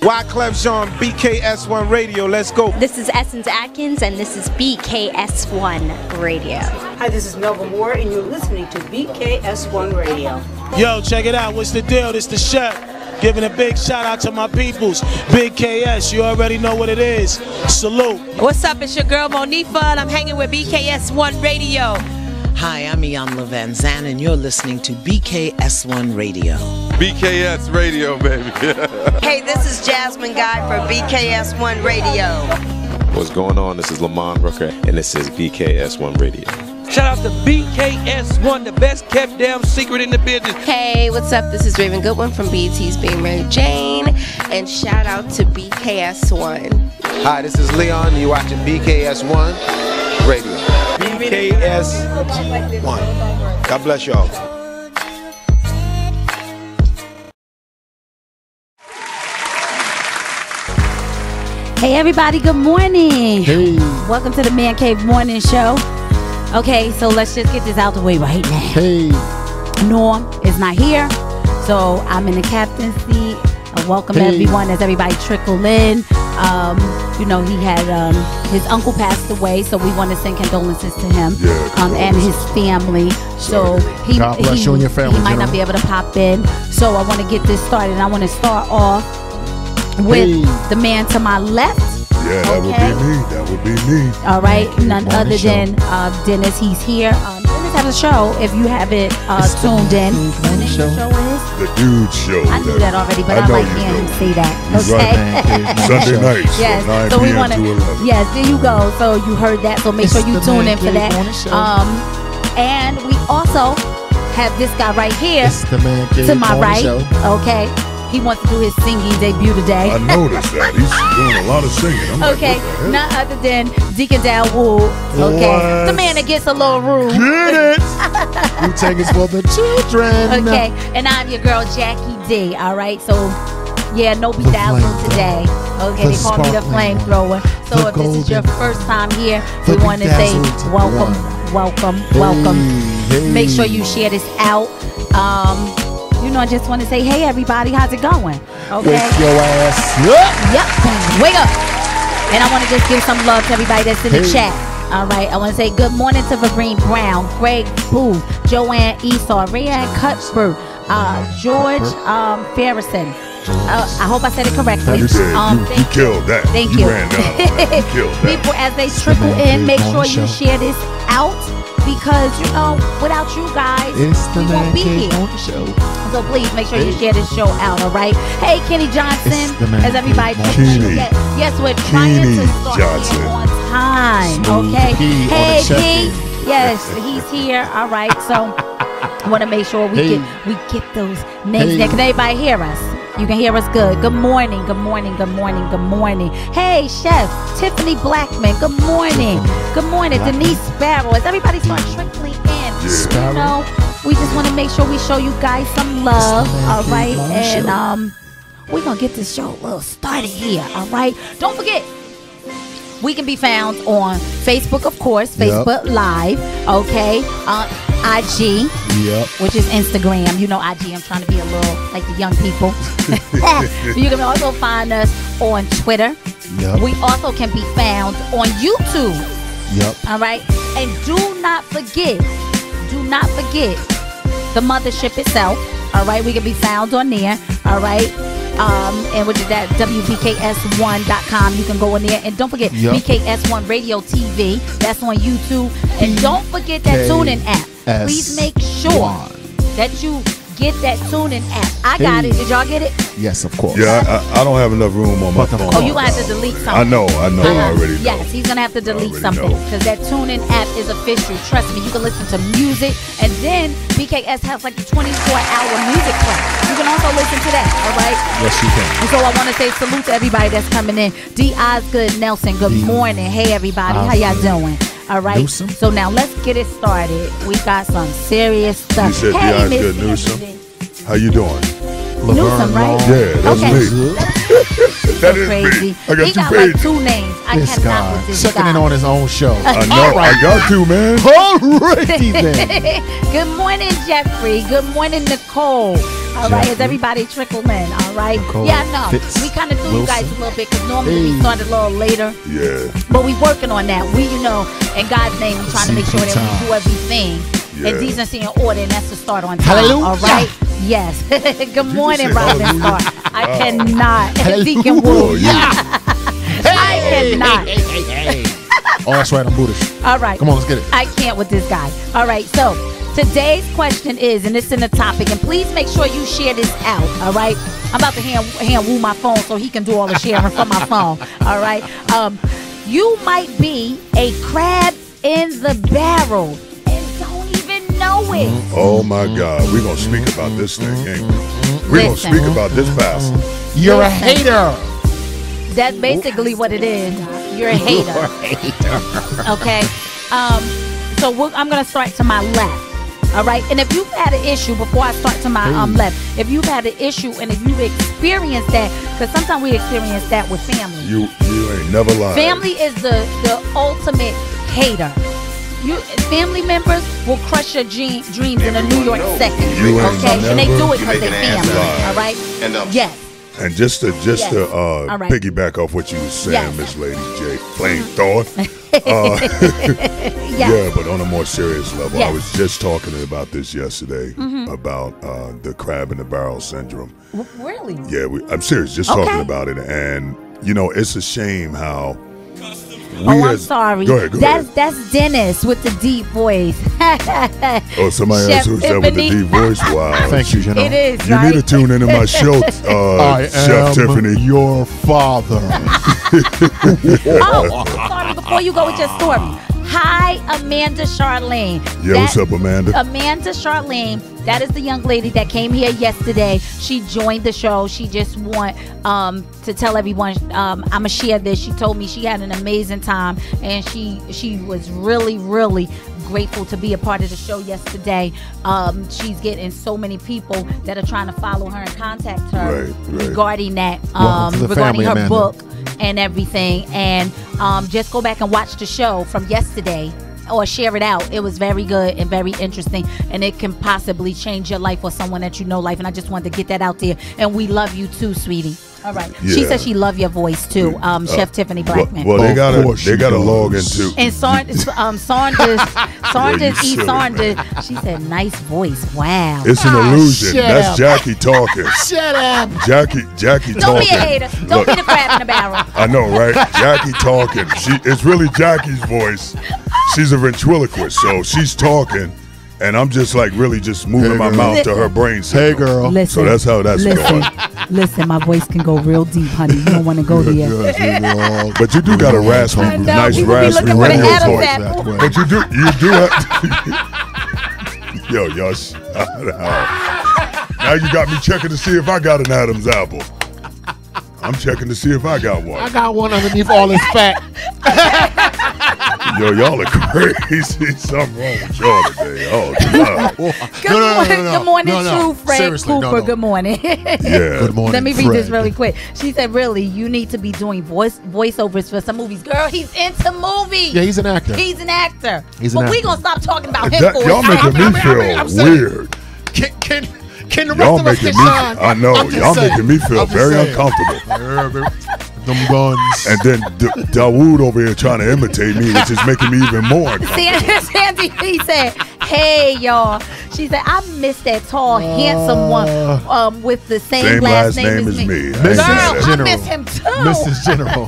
Wyclef Jean, BKS1 Radio. Let's go. This is Essence Atkins, and this is BKS1 Radio. Hi, this is Melba Moore, and you're listening to BKS1 Radio. Yo, check it out. What's the deal? This the chef. Giving a big shout out to my peoples. Big KS, you already know what it is. Salute. What's up? It's your girl Monifa, and I'm hanging with BKS1 Radio. Hi, I'm Iyanla Van Zandt, and you're listening to BKS1 Radio. BKS Radio, baby. Hey, this is Jasmine Guy for BKS1 Radio. What's going on? This is Lamont Rooker, and this is BKS1 Radio. Shout out to BKS1, the best kept damn secret in the business. Hey, what's up? This is Raven Goodwin from BET's Being Mary Jane, and shout out to BKS1. Hi, this is Leon. You're watching BKS1 Radio. BKS1. God bless y'all. Hey everybody, good morning. Hey. Welcome to the Man Cave Morning Show. Okay, so let's just get this out the way right now. Hey. Norm is not here, so I'm in the captain's seat. Welcome everyone as everybody trickle in. You know, he had his uncle passed away, so we want to send condolences to him and his family. So God bless you and your family. He might not be able to pop in. So I want to get this started. And I want to start off with the man to my left. Yeah, that would be me. That would be me. All right, none other than Dennis. He's here. Dennis has a show. If you haven't tuned in, what the show is? The Dude Show. I knew that already, but I like hearing him say that. Okay. Sunday nights. Yes. From 9 So we p.m. want to. to 11. Yes, there you go. So you heard that. So make sure you tune in for that. And we also have this guy right here to my right. Okay. He wants to do his singing debut today. I noticed that. He's doing a lot of singing. I'm okay, like, none other than Deacon Dal Wood. Okay, the man that gets a little rude. Get it? We take it for the children. Okay, and I'm your girl Jackie D. All right, so yeah, no be dazzled today. Okay, they call me the flamethrower. So if this is your first time here, we want to say welcome, welcome, welcome. Make sure you share this out. You know, I just want to say, hey, everybody, how's it going? Okay. Wake your ass up. Yep. Wake up. And I want to just give some love to everybody that's in the chat. All right. I want to say good morning to Vereen Brown, Greg Booth, Joanne Esau, Rayanne Cuthbert, George Farrison. I hope I said it correctly. You did. You killed that. Thank you. Ran down. You killed that. People, as they trickle in, make sure you share this out. Because, you know, without you guys, we won't be here. So please make sure you share this show out, all right? Hey, Kenny Johnson, as everybody yes, we're trying to start here on time, okay? Hey, P, yes, he's here, all right? So I want to make sure we get those names there. Can everybody hear us? You can hear us good. Good morning, good morning, good morning, good morning. Hey, Chef Tiffany Blackman, good morning. Good morning, Denise Sparrow. As everybody starts trickling in, you know, we just want to make sure we show you guys some love, all right? And we're going to get this show a little started here, all right? Don't forget, we can be found on Facebook, of course, Facebook Live, okay? IG, which is Instagram. You know IG, I'm trying to be a little like the young people. You can also find us on Twitter. We also can be found on YouTube. All right? And do not forget the mothership itself. All right? We can be found on there. All right? And which is that WBKS1.com. You can go in there. And don't forget BKS1 Radio TV. That's on YouTube. And don't forget that TuneIn app. Please make sure that you get that TuneIn app. I got it. Did y'all get it? Yes, of course. Yeah, I don't have enough room on my phone. Oh, you gonna have to delete something. I know. I already know. Yes, he's gonna have to delete something because that TuneIn app is official. Trust me, you can listen to music, and then BKS has like a 24-hour music play. You can also listen to that. All right. Yes, you can. And so I want to say salute to everybody that's coming in. D. Osgood Nelson. Good morning. Hey everybody, how y'all doing? All right. Newsom. So now let's get it started. We got some serious stuff. You said hey, D. Osgood Newsom. How you doing? Newsom, right? Yeah, that's me. That is crazy. me. I got he two got pages. like 2 names. I cannot with this checking guy. in on his own show. I know. I got to, man. Alrighty then. Good morning, Jeffrey. Good morning, Nicole. All right, is everybody trickle in? All right? Yeah, I know. We kind of threw you guys a little bit because normally we started a little later. Yeah. But we working on that. We, in God's name, we trying to make sure that we do everything in decency and order, and that's to start on time. Hallelujah. All right? Yes. Good morning, Robin Star. I cannot. Deacon Wu. I cannot. Oh, that's right. I'm Buddhist. All right. Come on, let's get it. I can't with this guy. All right. So today's question is, and it's in the topic, and please make sure you share this out. All right. I'm about to hand Wu my phone so he can do all the sharing from my phone. All right. You might be a crab in the barrel and don't even know it. Oh my God, we're gonna speak about this thing, ain't we? We're gonna speak about this pastor. You're a hater. That's basically what it is. You're a hater. Okay. So I'm gonna start to my left. All right. And if you've had an issue before I start to my left, if you've had an issue and if you've experienced that, because sometimes we experience that with family. You ain't never lied. Family is the ultimate hater. Family members will crush your dreams in a New York second. Okay, and they do it because they family. All right. Yes. And just to piggyback off what you were saying, Miss Lady J, plain thought. Yeah, but on a more serious level, I was just talking about this yesterday about the crab in the barrel syndrome. Really? Yeah, I'm serious. Just talking about it, and it's a shame how. I'm sorry. Go ahead. That's Dennis with the deep voice. Oh, somebody else who's that with the deep voice? Wow. Thank you, It is, You need to tune into my show, Chef Tiffany. Your father. Sorry, before you go with your story. Hi, Amanda Charlene. Yeah, what's up, Amanda? Amanda Charlene, that is the young lady that came here yesterday. She joined the show. She just want to tell everyone, I'm going to share this. She told me she had an amazing time, and she was really, really grateful to be a part of the show yesterday. She's getting so many people that are trying to follow her and contact her regarding that, regarding her book and everything. And just go back and watch the show from yesterday or share it out. It was very good and very interesting, and it can possibly change your life or someone that you know life. And I just wanted to get that out there. And we love you too, sweetie. All right. Yeah. She said she loved your voice too, Chef Tiffany Blackman. Well, they gotta log into. And Saunders E. Saunders. She said, "Nice voice. Wow." It's an illusion. That's Jackie talking. Shut up. Jackie talking. Don't be a hater. Don't be the crab in the barrel. I know, right? Jackie talking. It's really Jackie's voice. She's a ventriloquist, so she's talking. And I'm just really just moving my mouth to her brain signal. Hey, girl. Listen, so that's how that's going. Listen, my voice can go real deep, honey. You don't want to go there. But you do got a raspy, nice raspy radio voice. But you do have. Yo, y'all. Now you got me checking to see if I got an Adam's apple. I'm checking to see if I got one. I got one underneath all this fat. Yo, y'all are crazy. Something wrong with y'all today. Oh, Good morning, True Frank Seriously, Cooper. Good morning. Yeah. Good morning. Let me read this really quick. She said, really, you need to be doing voiceovers for some movies. Girl, he's into movies. Yeah, he's an actor. But we going to stop talking about him for y'all making me feel weird. Can the y'all rest of us making get me, signed? I know, y'all making me feel very uncomfortable. Them guns. And then Dawood over here trying to imitate me, which is making me even more uncomfortable. Sandy, he said, hey, y'all. She said, I miss that tall, handsome one with the same last name as me. Girl, I miss him too. Mrs. General.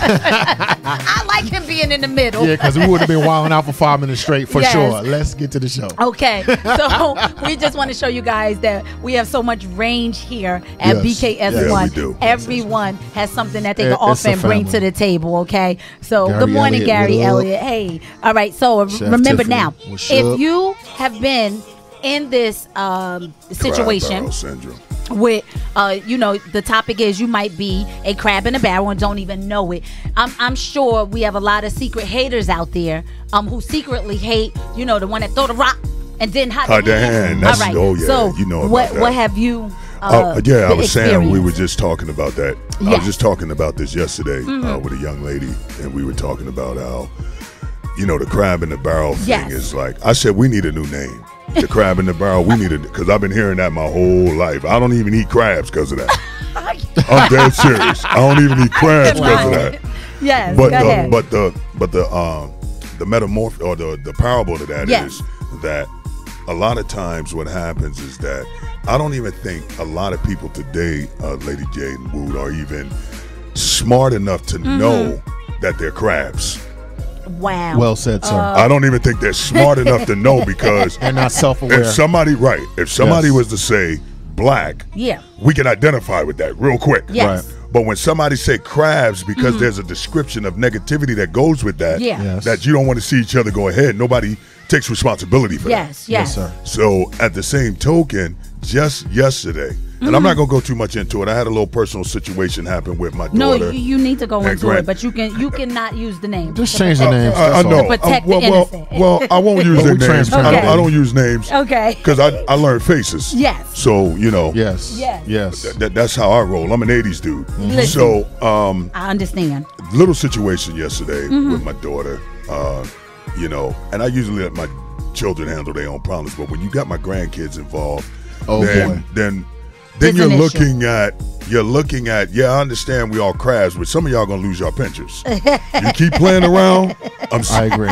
I like him being in the middle. Yeah, because we would have been wilding out for 5 minutes straight for sure. Let's get to the show. Okay, so we just want to show you guys that we have so much range here at BKS1. Yeah, we do. Everyone has something that they can offer and bring to the table, okay? So good morning, Gary Elliott. Hey. All right, so remember now, if you have been in this situation with, the topic is you might be a crab in a barrel and don't even know it. I'm sure we have a lot of secret haters out there who secretly hate, the one that throw the rock and then hide the hand. That's, all right. Oh, yeah. So you know what about that. What have you? I was saying we were just talking about that. Yeah. I was just talking about this yesterday with a young lady, and we were talking about how, the crab in the barrel thing is like. I said we need a new name. The crab in the barrel, we need it because I've been hearing that my whole life. I don't even eat crabs because of that. I'm dead serious. I don't even eat crabs because of that. Yes, but go ahead. the metamorph or the parable to that Yes. is that a lot of times what happens is that I don't even think a lot of people today, Lady J and Wood, are even smart enough to know that they're crabs. Wow. Well said, sir. I don't even think they're smart enough to know because they're not self-aware. If somebody was to say black, we can identify with that real quick. Yes. Right. But when somebody say crabs, because there's a description of negativity that goes with that, that you don't want to see each other go ahead. Nobody takes responsibility for that. Yes, sir. So at the same token, just yesterday, and I'm not gonna go too much into it. I had a little personal situation happen with my daughter. No, you need to go into it, but you cannot use the name. Just change the names. I know. To protect the innocent. Well, I won't use their names. Okay. I don't use names. Okay. Because I learned faces. Yes. So Yes. That's how I roll. I'm an '80s dude. Listen, so I understand. Little situation yesterday with my daughter. And I usually let my children handle their own problems, but when you got my grandkids involved, then you're looking at, I understand we all crabs, but some of y'all gonna lose your pinchers. You keep playing around. I agree.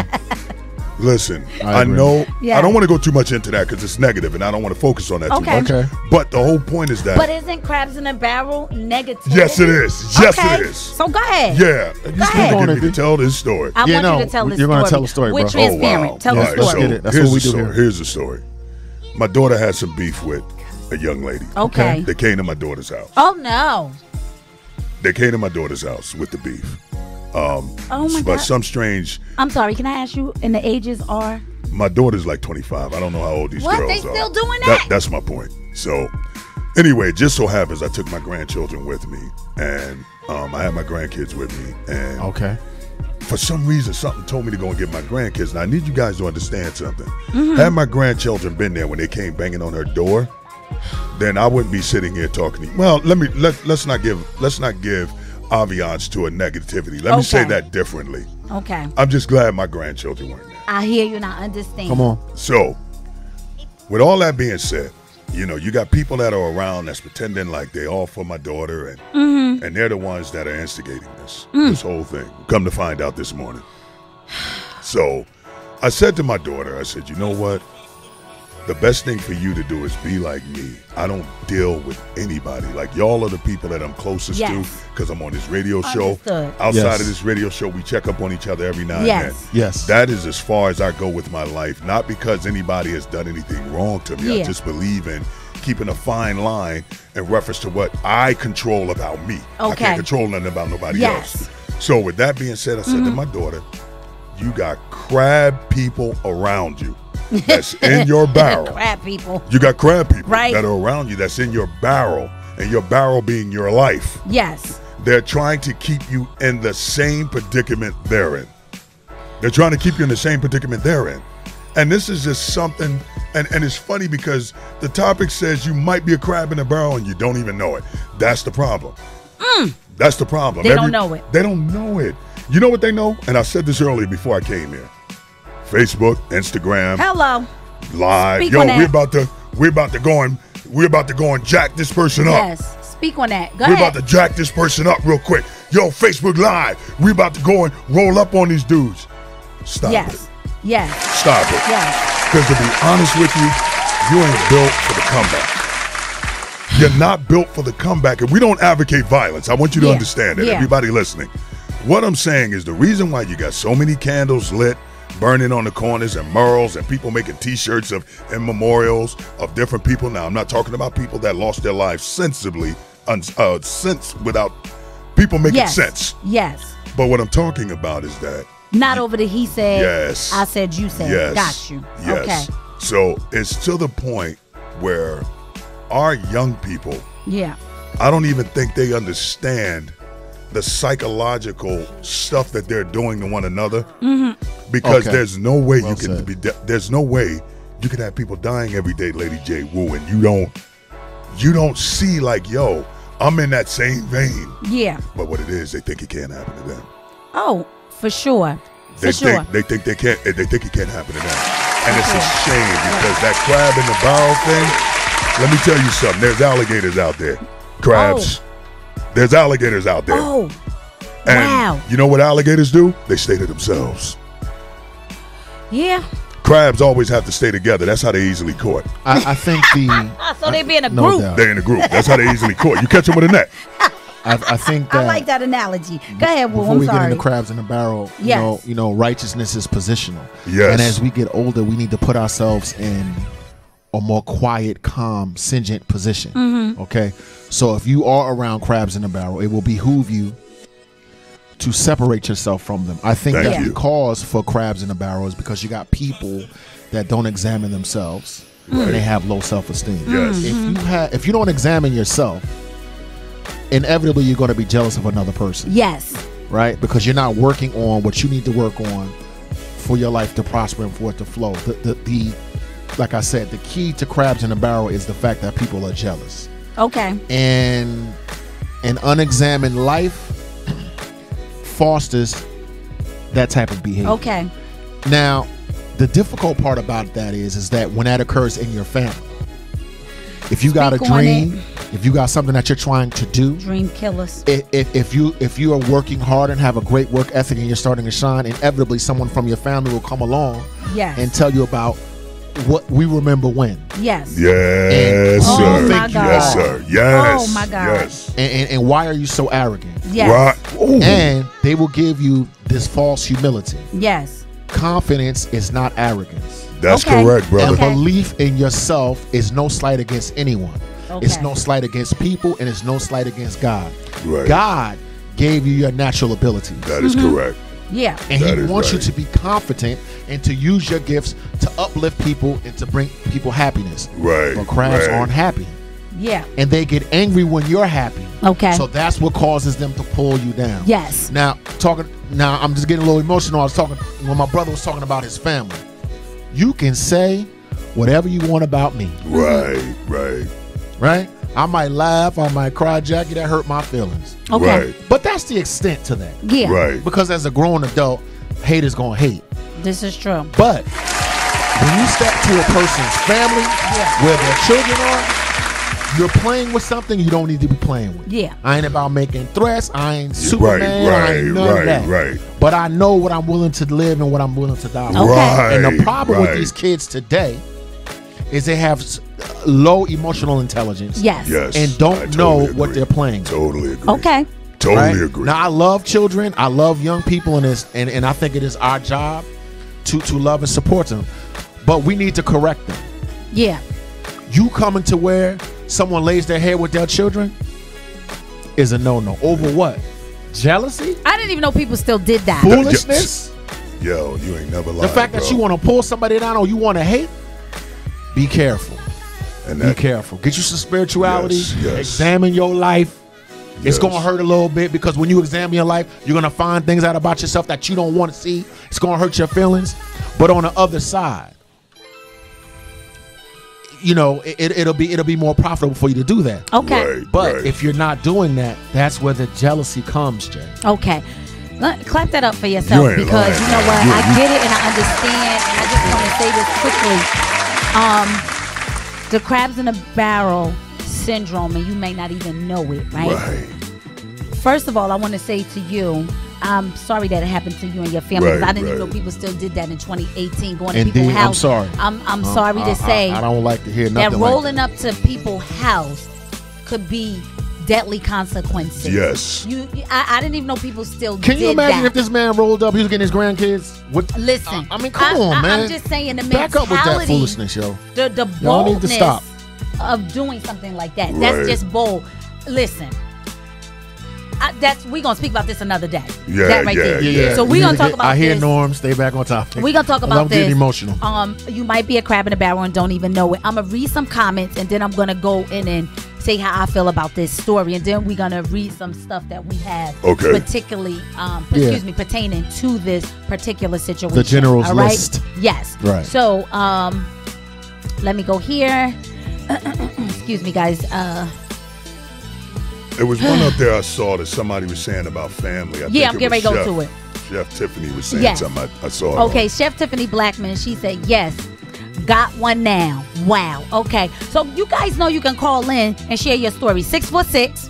Listen, I agree. know Yeah. I don't want to go too much into that because it's negative, and I don't want to focus on that too much. Okay. But the whole point is that. But isn't crabs in a barrel negative? Yes, it is. Yes, it is. So go ahead. Yeah, you're ahead. supposed to get me to tell this story. I want you to tell this story. You're going to tell the story, We're bro. transparent. Tell the story. Let's get it. That's Here's what we the do here. Here's the story. My daughter had some beef with a young lady. Okay. They came to my daughter's house. Oh no. They came to my daughter's house with the beef. Oh my But God. some strange. I'm sorry. Can I ask you? And the ages are? My daughter's like 25. I don't know how old these What? girls They are. still doing that? That's my point. So, anyway, it just so happens I took my grandchildren with me, and I had my grandkids with me, and for some reason, something told me to go and get my grandkids. Now, I need you guys to understand something. Had my grandchildren been there when they came banging on her door, then I wouldn't be sitting here talking to you. Well, let's not give ambiance to a negativity. Let me say that differently. Okay. I'm just glad my grandchildren weren't there. I hear you and I understand. Come on. So, with all that being said, you got people that are around that's pretending like they all for my daughter, and they're the ones that are instigating this whole thing. Come to find out this morning. So, I said to my daughter, I said, you know what? The best thing for you to do is be like me. I don't deal with anybody. Like, y'all are the people that I'm closest to because I'm on this radio show. Understood. Outside of this radio show, we check up on each other every now and then. Yes. That is as far as I go with my life. Not because anybody has done anything wrong to me. I just believe in keeping a fine line in reference to what I control about me. I can't control nothing about nobody else. So with that being said, I said to my daughter, you got crab people around you. That's in your barrel. Crab people. You got crab people Right. that are around you that's in your barrel, and your barrel being your life. Yes. They're trying to keep you in the same predicament they're in. They're trying to keep you in the same predicament they're in. And this is just something, and it's funny because the topic says you might be a crab in a barrel and you don't even know it. That's the problem. That's the problem. They don't know it. They don't know it. You know what they know? And I said this earlier before I came here. Facebook, Instagram, Hello. live. Speak Yo, on that. we're about to go and jack this person up. Yes. Speak on that. Go We're ahead. about to jack this person up real quick. Yo, Facebook Live. We're about to go and roll up on these dudes. Stop it. Yes. Stop it. Yes. Because to be honest with you, you ain't built for the comeback. You're not built for the comeback. And we don't advocate violence. I want you to understand that, everybody listening. What I'm saying is the reason why you got so many candles lit, burning on the corners and murals and people making t-shirts and memorials of different people. Now, I'm not talking about people that lost their lives sensibly, sense without people making sense. Yes. But what I'm talking about is that Not over the he said, Yes. I said, you said. Yes. Got you. Yes. Okay. So it's to the point where our young people, I don't even think they understand the psychological stuff that they're doing to one another, because there's no way there's no way you can have people dying every day, Lady J. Wu, and you don't see like, yo, I'm in that same vein. Yeah. But what it is, they think it can't happen to them. Oh, for sure. They think it can't happen to them. And it's a shame because that crab in the barrel thing, let me tell you something, there's alligators out there. Crabs. There's alligators out there. Oh, and wow. You know what alligators do? They stay to themselves. Yeah. Crabs always have to stay together. That's how they easily caught. I think So they be in a no group. doubt. They're in a group. That's how they easily caught. You catch them with a net. I think that I like that analogy. Go ahead, Will. before I'm we sorry. get into crabs in the barrel, Yes. you know, righteousness is positional. Yes. And as we get older, we need to put ourselves in a more quiet, calm, singent position. Mm-hmm. Okay? So if you are around crabs in the barrel, it will behoove you to separate yourself from them. I think Thank that you. the cause for crabs in the barrel is because you got people that don't examine themselves and they have low self-esteem. Yes. If you don't examine yourself, inevitably you're going to be jealous of another person. Yes. Right? Because you're not working on what you need to work on for your life to prosper and for it to flow. The like I said, the key to crabs in the barrel is the fact that people are jealous. Okay. And an unexamined life fosters that type of behavior. Okay. Now, the difficult part about that is that when that occurs in your family, if you got a Speak on dream, it. if you got something that you're trying to do, Dream killers. if you are working hard and have a great work ethic and you're starting to shine, inevitably someone from your family will come along Yes. and tell you about what we remember when. Yes. Yes, Oh, sir. my God. Yes, sir. Yes. Oh, my God. Yes. And why are you so arrogant? Yes. Right. Ooh. And they will give you this false humility. Yes. Confidence is not arrogance. That's Okay. correct, brother. And Okay. belief in yourself is no slight against anyone. Okay. It's no slight against people, and it's no slight against God. Right. God gave you your natural abilities. That is correct. Yeah. And That he is wants you right. to be confident and to use your gifts to uplift people and to bring people happiness. Right. But crabs right. aren't happy. Yeah. And they get angry when you're happy. Okay. So that's what causes them to pull you down. Yes. Now I'm just getting a little emotional. I was talking when my brother was talking about his family. You can say whatever you want about me. Right. Right. Right? I might laugh, I might cry, Jackie, that hurt my feelings. Okay. Right. But that's the extent to that. Yeah. Right. Because as a grown adult, hate is gonna hate. This is true. But when you step to a person's family where their children are, you're playing with something you don't need to be playing with. Yeah. I ain't about making threats. I ain't Superman. I ain't none of that. Right. But I know what I'm willing to live and what I'm willing to die for. Okay. And the problem with right. these kids today is they have low emotional intelligence. Yes. Yes. And I don't totally know agree. what they're playing. Totally agree. Okay. Totally Right? agree. Now I love children. I love young people in this, and I think it is our job to love and support them. But we need to correct them. Yeah. You coming to where someone lays their head with their children is a no-no. Over what? Jealousy? I didn't even know people still did that. Foolishness? Yo, you ain't never lied. The fact that bro. you want to pull somebody down or you want to hate? Be careful. And Be that, careful. Get you some spirituality. Yes. Examine your life. It's Yes. going to hurt a little bit because when you examine your life, you're going to find things out about yourself that you don't want to see. It's going to hurt your feelings. But on the other side, you know, it'll be more profitable for you to do that. Okay. Right, But right. if you're not doing that, that's where the jealousy comes, Jay. Okay. Clap that up for yourself You ain't because lying, you know man. what? You- I get it and I understand. And I just want to say this quickly. The crabs in a barrel syndrome, and you may not even know it, right? Right. First of all, I want to say to you, I'm sorry that it happened to you and your family. 'Cause Right, I didn't even right. know people still did that in 2018, going to Indeed, people's house. I'm sorry. I'm sorry to say I don't like to hear that nothing rolling like up to people's house could be deadly consequences. Yes. I didn't even know people still that. Can did you imagine that. if this man rolled up, he was getting his grandkids? Listen, I mean, come on, man. I'm just saying the Back up with that mentality, foolishness, yo. the Y'all need to boldness stop. of doing something like that. Right. That's just bold. Listen, we're gonna speak about this another day. Yeah, that right yeah, there. yeah. So we're gonna talk about I hear this. Norm. Stay back on topic. We're gonna talk about I'm this. getting emotional. You might be a crab in a barrel and don't even know it. I'm gonna read some comments and then I'm gonna go in and say how I feel about this story, and then we're gonna read some stuff that we have, Okay. particularly, pertaining to this particular situation. The general's all right? list. Yes. Right. So, let me go here. Excuse me, guys. There was one up there I saw that somebody was saying about family. I'm getting ready to go to it. Chef Tiffany was saying Yes. something. I saw it. Okay, Chef Tiffany Blackman, she said, yes, got one now. Wow. Okay. So you guys know you can call in and share your story. 646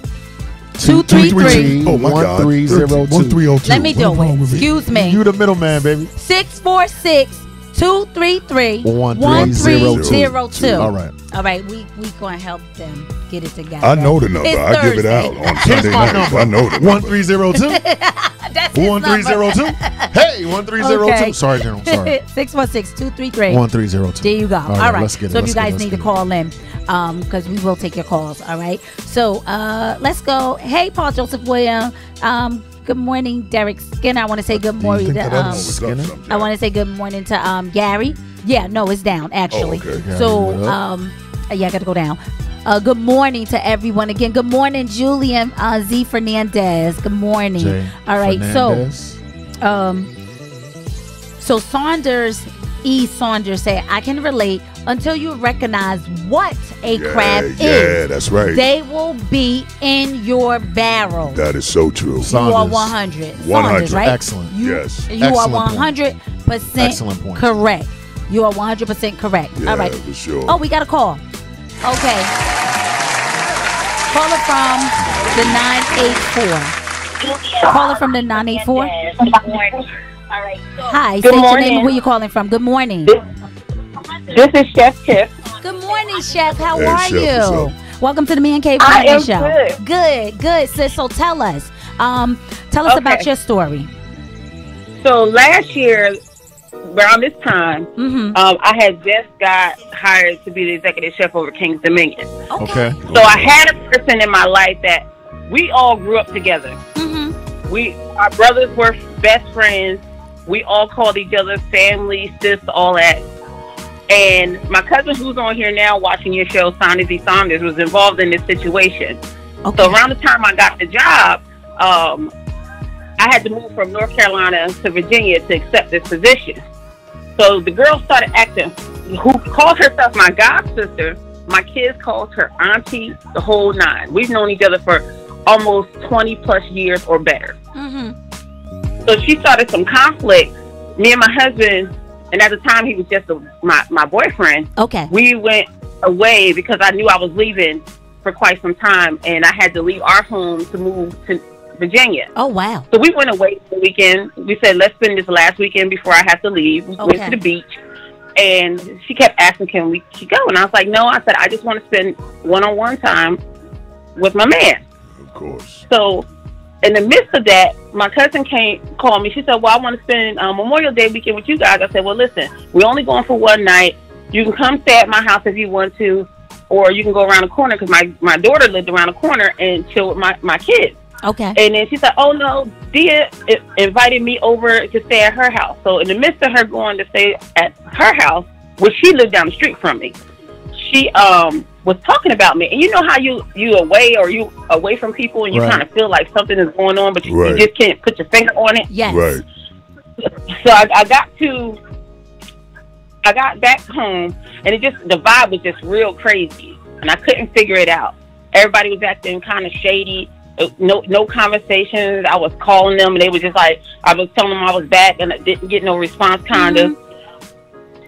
233. Oh my God. 1302. 1302. Let me do it. Excuse me. You the middleman, baby. 646-233-1302. All right. All right. We gonna help them get it together. I know the number. It's I give it out on Sunday nights. I know the number. 1302. That's his 1302. Hey, 1302. Okay. Sorry, General. Sorry. 646-233-1302. There you go. All right. Let's get it. So if you guys need to call in, because we will take your calls. All right. So let's go. Hey, Paul Joseph William. Good morning, Derek Skinner. I want to say good morning to I want to say good morning to Gary. Yeah, no, it's down actually. Oh, okay. So yeah, I got to go down. Good morning to everyone again. Good morning, Julian Z Fernandez. Good morning. All right, Fernandez. so Saunders Saunders say, I can relate. Until you recognize what a crab is, yeah, that's right. They will be in your barrel. That is so true. You are 100. Saunders, right? Excellent. Yes. You Excellent are 100% Excellent point. correct. You are 100% correct. Yeah, All right. for sure. Oh, we got a call. Okay. Caller from the 984. Caller from the 984. Hi. Good say morning. your name and where you calling from. Good morning. This is Chef Tiff. Good morning, Chef. How Hey, are Chef, you? what's Welcome to the Man Cave I Morning am Show. Good, sis. So tell us about your story. So last year, around this time, I had just got hired to be the executive chef over King's Dominion. Okay. So I had a person in my life that we all grew up together. Our brothers were best friends. We all called each other family, sis, all that. And my cousin, who's on here now watching your show, Saunders E. Saunders, was involved in this situation. So around the time I got the job, I had to move from North Carolina to Virginia to accept this position. So the girl started acting, who called herself my god sister. My kids called her auntie, the whole nine. We've known each other for almost 20 plus years or better. So she started some conflict. Me and my husband, and at the time he was just my boyfriend. We went away because I knew I was leaving for quite some time, and I had to leave our home to move to Virginia. Oh, wow. So we went away for the weekend. We said, let's spend this last weekend before I have to leave. We went to the beach, and she kept asking, can we go? And I was like, no. I said, I just want to spend one-on-one time with my man. Of course. So in the midst of that, my cousin called me. She said, well, I want to spend Memorial Day weekend with you guys. I said, well, listen, we're only going for one night. You can come stay at my house if you want to, or you can go around the corner, because my daughter lived around the corner, and chill with my kids. Okay. And then she said, oh, no, Dia invited me over to stay at her house. So in the midst of her going to stay at her house, which she lived down the street from me, she was talking about me. And you know how you away from people, and you kind of feel like something is going on, but you just can't put your finger on it. Yes. Right. So I got back home, and the vibe was just real crazy, and I couldn't figure it out. Everybody was acting kind of shady. No conversations. I was calling them, and they were just like, I was telling them I was back, and I didn't get no response, kind of.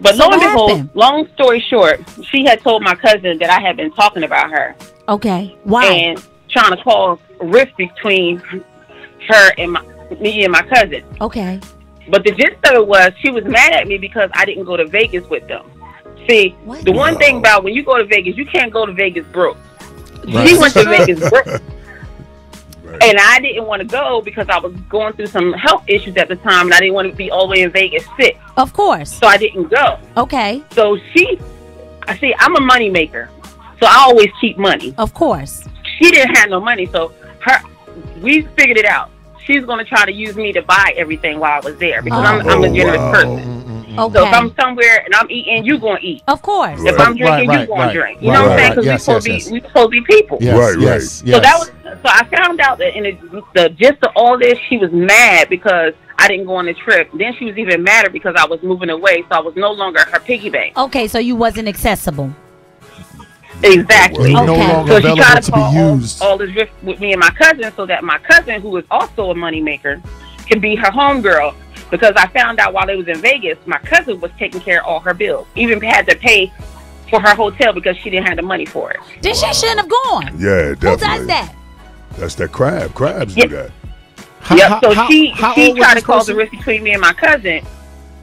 But So lo and what behold, happened? long story short, she had told my cousin that I had been talking about her. Okay. Why? And trying to cause a rift between her and me and my cousin. Okay. But the gist of it was, she was mad at me because I didn't go to Vegas with them. See, the one thing about when you go to Vegas, you can't go to Vegas broke. Right. She went to Vegas broke. And I didn't want to go because I was going through some health issues at the time, and I didn't want to be all the way in Vegas sick. Of course. So I didn't go. Okay. So I'm a money maker, so I always keep money. Of course. She didn't have no money, so we figured it out. She's going to try to use me to buy everything while I was there, because I'm a generous person. Okay. So if I'm somewhere and I'm eating, you going to eat. Of course. If I'm drinking, you going to drink. You know what I'm saying? Because we supposed to be people. Yes. So I found out that in the gist of all this, she was mad because I didn't go on the trip. Then she was even madder because I was moving away, so I was no longer her piggy bank. Okay, so you wasn't accessible. Exactly. No longer So she available tried to to be call used. all this rift with me and my cousin, so that my cousin, who is also a money maker, can be her homegirl. Because I found out while they was in Vegas, my cousin was taking care of all her bills. Even had to pay for her hotel because she didn't have the money for it. Then she shouldn't have gone. Yeah, definitely. Who does that? That's that crab. Crabs do that. So she tried to cause a rift between me and my cousin,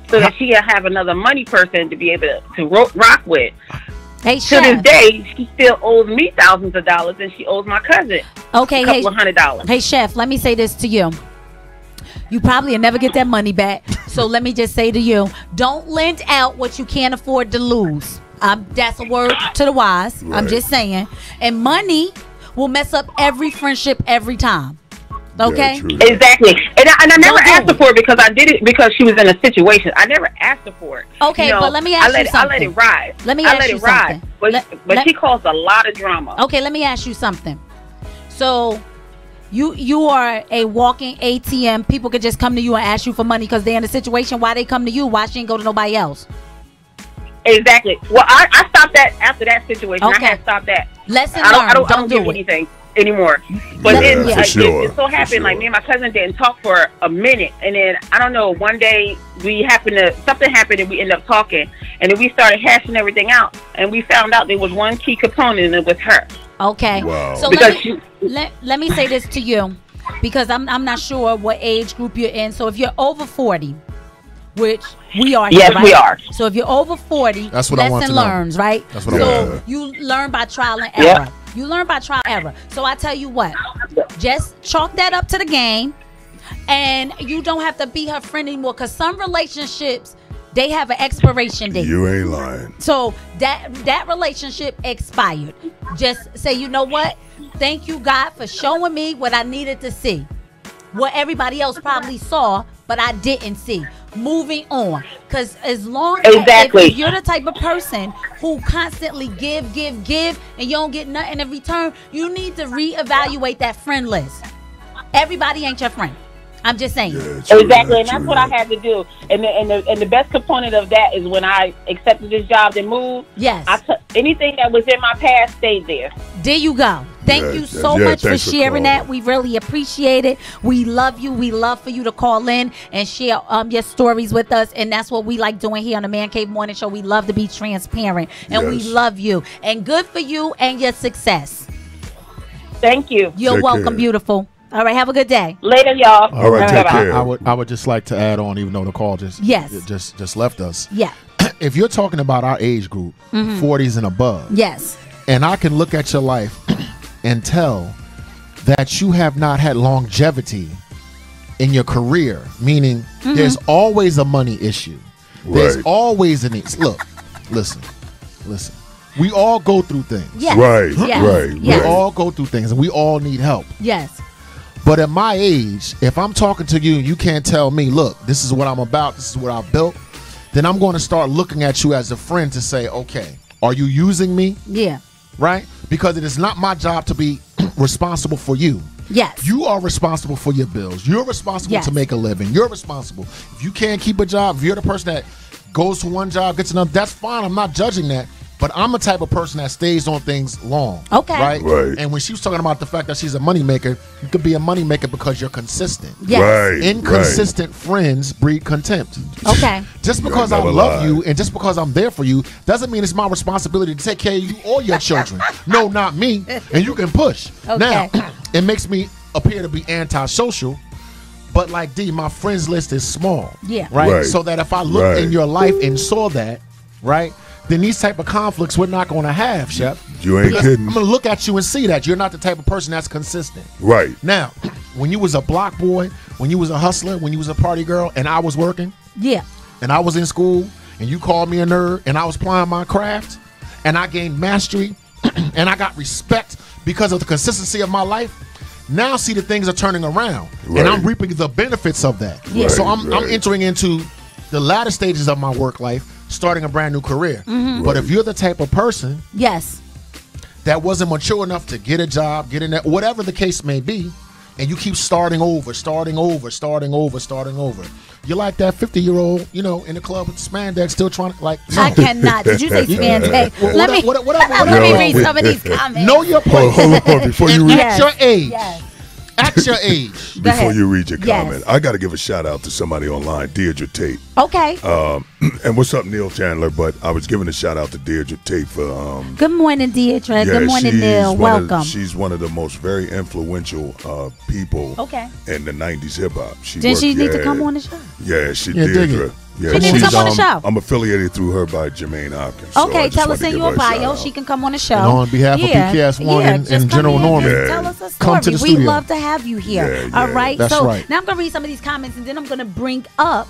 so that she could have another money person to be able to rock with. Hey, to this day, she still owes me thousands of dollars, and she owes my cousin a couple of $100. Hey, Chef, let me say this to you. You probably will never get that money back. So let me just say to you, don't lend out what you can't afford to lose. That's a word to the wise. Right. I'm just saying. And money will mess up every friendship every time. Okay? Yeah, exactly. And I never asked her for it because I did it because she was in a situation. I never asked her for it. Okay, but let me ask you something. I let it ride. But she caused a lot of drama. Okay, let me ask you something. So you are a walking ATM. People could just come to you and ask you for money because they're in a situation. Why they come to you? Why she ain't go to nobody else? Exactly. Well, I stopped that after that situation. Okay. I had stopped that. Lesson learned. I don't do anything anymore. But then it so happened, like me and my cousin didn't talk for a minute, and then I don't know. One day something happened, and we ended up talking, and then we started hashing everything out, and we found out there was one key component, and it was her. Okay. Wow. So let me say this to you, because I'm not sure what age group you're in. So if you're over 40, which we are. Yes, right? we are. So if you're over 40, that's what I want to lesson learns, right? That's what I want to know. You learn by trial and error. Yep. You learn by trial and error. So I tell you what, just chalk that up to the game, and you don't have to be her friend anymore, because some relationships, they have an expiration date. You ain't lying. So that relationship expired. Just say, you know what? Thank you, God, for showing me what I needed to see. What everybody else probably saw, but I didn't see. Moving on. Because as long as if you're the type of person who constantly give, and you don't get nothing in return, you need to reevaluate that friend list. Everybody ain't your friend. I'm just saying. Yeah, exactly, and that's what I had to do. And the best component of that is when I accepted this job and moved. Yes. Anything that was in my past stayed there. There you go. Thank you so much for sharing that. We really appreciate it. We love you. We love for you to call in and share your stories with us. And that's what we like doing here on the Man Cave Morning Show. We love to be transparent. And we love you. And good for you and your success. Thank you. You're welcome, beautiful. All right, have a good day. Later, y'all. All right, take care. I would just like to add on, even though the call just left us. Yeah. If you're talking about our age group, 40s and above. Yes. And I can look at your life and tell that you have not had longevity in your career, meaning there's always a money issue. Right. There's always a need. Look, listen. We all go through things. Yes. Right. We all go through things, and we all need help. Yes. But at my age, if I'm talking to you and you can't tell me, look, this is what I'm about, this is what I've built, then I'm going to start looking at you as a friend to say, okay, are you using me? Yeah. Right? Because it is not my job to be responsible for you. Yes. You are responsible for your bills. You're responsible to make a living. You're responsible. If you can't keep a job, if you're the person that goes to one job, gets another, that's fine. I'm not judging that. But I'm the type of person that stays on things long. Okay. Right? And when she was talking about the fact that she's a moneymaker, you could be a moneymaker because you're consistent. Yes. Right. Inconsistent friends breed contempt. Okay. Just because I love you and just because I'm there for you doesn't mean it's my responsibility to take care of you or your children. No, not me. And you can push. Okay. Now, it makes me appear to be antisocial. But like D, my friends list is small. Yeah. Right? So that if I looked in your life and saw that, right? Then these type of conflicts we're not going to have, Chef. You ain't kidding. I'm going to look at you and see that you're not the type of person that's consistent. Right. Now, when you was a block boy, when you was a hustler, when you was a party girl, and I was working, and I was in school, and you called me a nerd, and I was plying my craft, and I gained mastery, and I got respect because of the consistency of my life. Now, see, the things are turning around, and I'm reaping the benefits of that. Right. So I'm entering into the latter stages of my work life, starting a brand new career. But if you're the type of person that wasn't mature enough to get a job, get in that, whatever the case may be, and you keep starting over, you're like that 50-year-old, in the club with the spandex still trying to, like, no. I cannot. Did you say spandex? Let me read some of these comments. Know your place. Hold on, before you read. At your age, At your age. Before you read your comment, Yes. I got to give a shout out to somebody online, Deirdre Tate. Okay. And what's up, Neil Chandler? But I was giving a shout out to Deirdre Tate for. Good morning, Deirdre. Good morning, she's Neil. Welcome. She's one of the most very influential people in the 90s hip hop. Did she need to come on the show? Yeah, she Yeah, dig Deirdre. it. Yeah, She need to come on the show. I'm affiliated through her by Jermaine Hopkins. so I Okay, just tell wanted us to in give your her a shout bio. out. She can come on the show. And on behalf of BKS1 and just come General in Norman, and tell us a come to the story. studio. We love to have you here. Yeah, All right. That's so right. now I'm gonna read some of these comments, and then I'm gonna bring up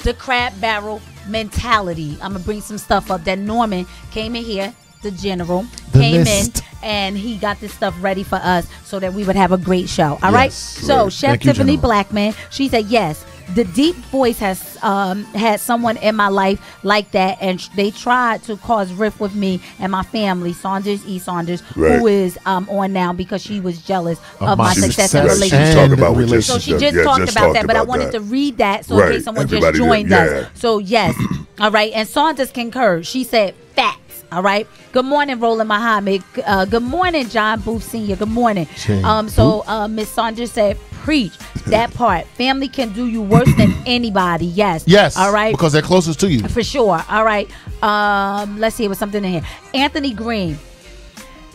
the crab barrel mentality. I'm gonna bring some stuff up that Norman came in here. The General came in and he got this stuff ready for us so that we would have a great show. All right. So Right. Chef Thank you, Tiffany General. Blackman, she said yes. The deep voice has had someone in my life like that, and they tried to cause rift with me and my family. Saunders E. Saunders, who is on now because she was jealous of my success and relationship. So she just talked about that, but I wanted to read that so in case someone just joined us. So yes, all right. And Saunders concurred. She said facts. All right. Good morning, Roland Muhammad. Good morning, John Booth Sr. Good morning. So Miss Saunders said, preach that part. Family can do you worse than anybody. Yes. Yes. All right. Because they're closest to you. For sure. All right. Let's see. It was something in here. Anthony Green.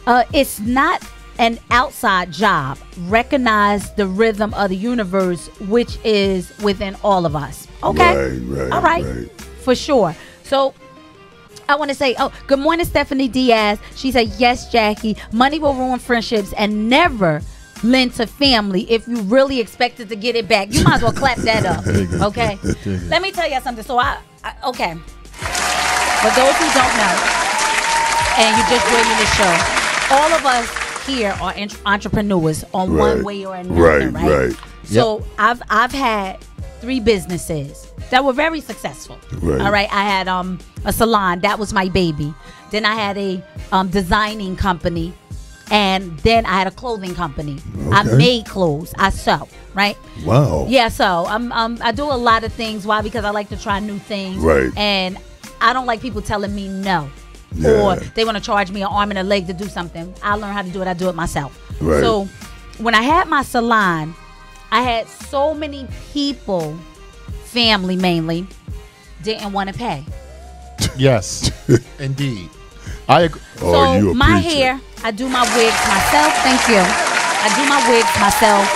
It's not an outside job. Recognize the rhythm of the universe, which is within all of us. Okay. Right. All right. For sure. So I want to say, good morning, Stephanie Diaz. She said, yes, Jackie. Money will ruin friendships and never lend to family if you really expected to get it back. You might as well clap that up. Okay. Let me tell you something. So okay. For those who don't know, and you just joined me the show, all of us here are entrepreneurs on one way or another. Right. So I've had 3 businesses that were very successful. All right. I had a salon. That was my baby. Then I had a designing company. And then I had a clothing company. I made clothes. I sew. Right. Wow. Yeah. So I do a lot of things. Why? Because I like to try new things. Right. And I don't like people telling me no. Yeah. Or they want to charge me an arm and a leg to do something. I learn how to do it. I do it myself. Right. So when I had my salon, I had so many people, family mainly, didn't want to pay. Yes, indeed. I agree. Oh, you a my preacher. hair, I do my wigs myself. Thank you. I do my wigs myself.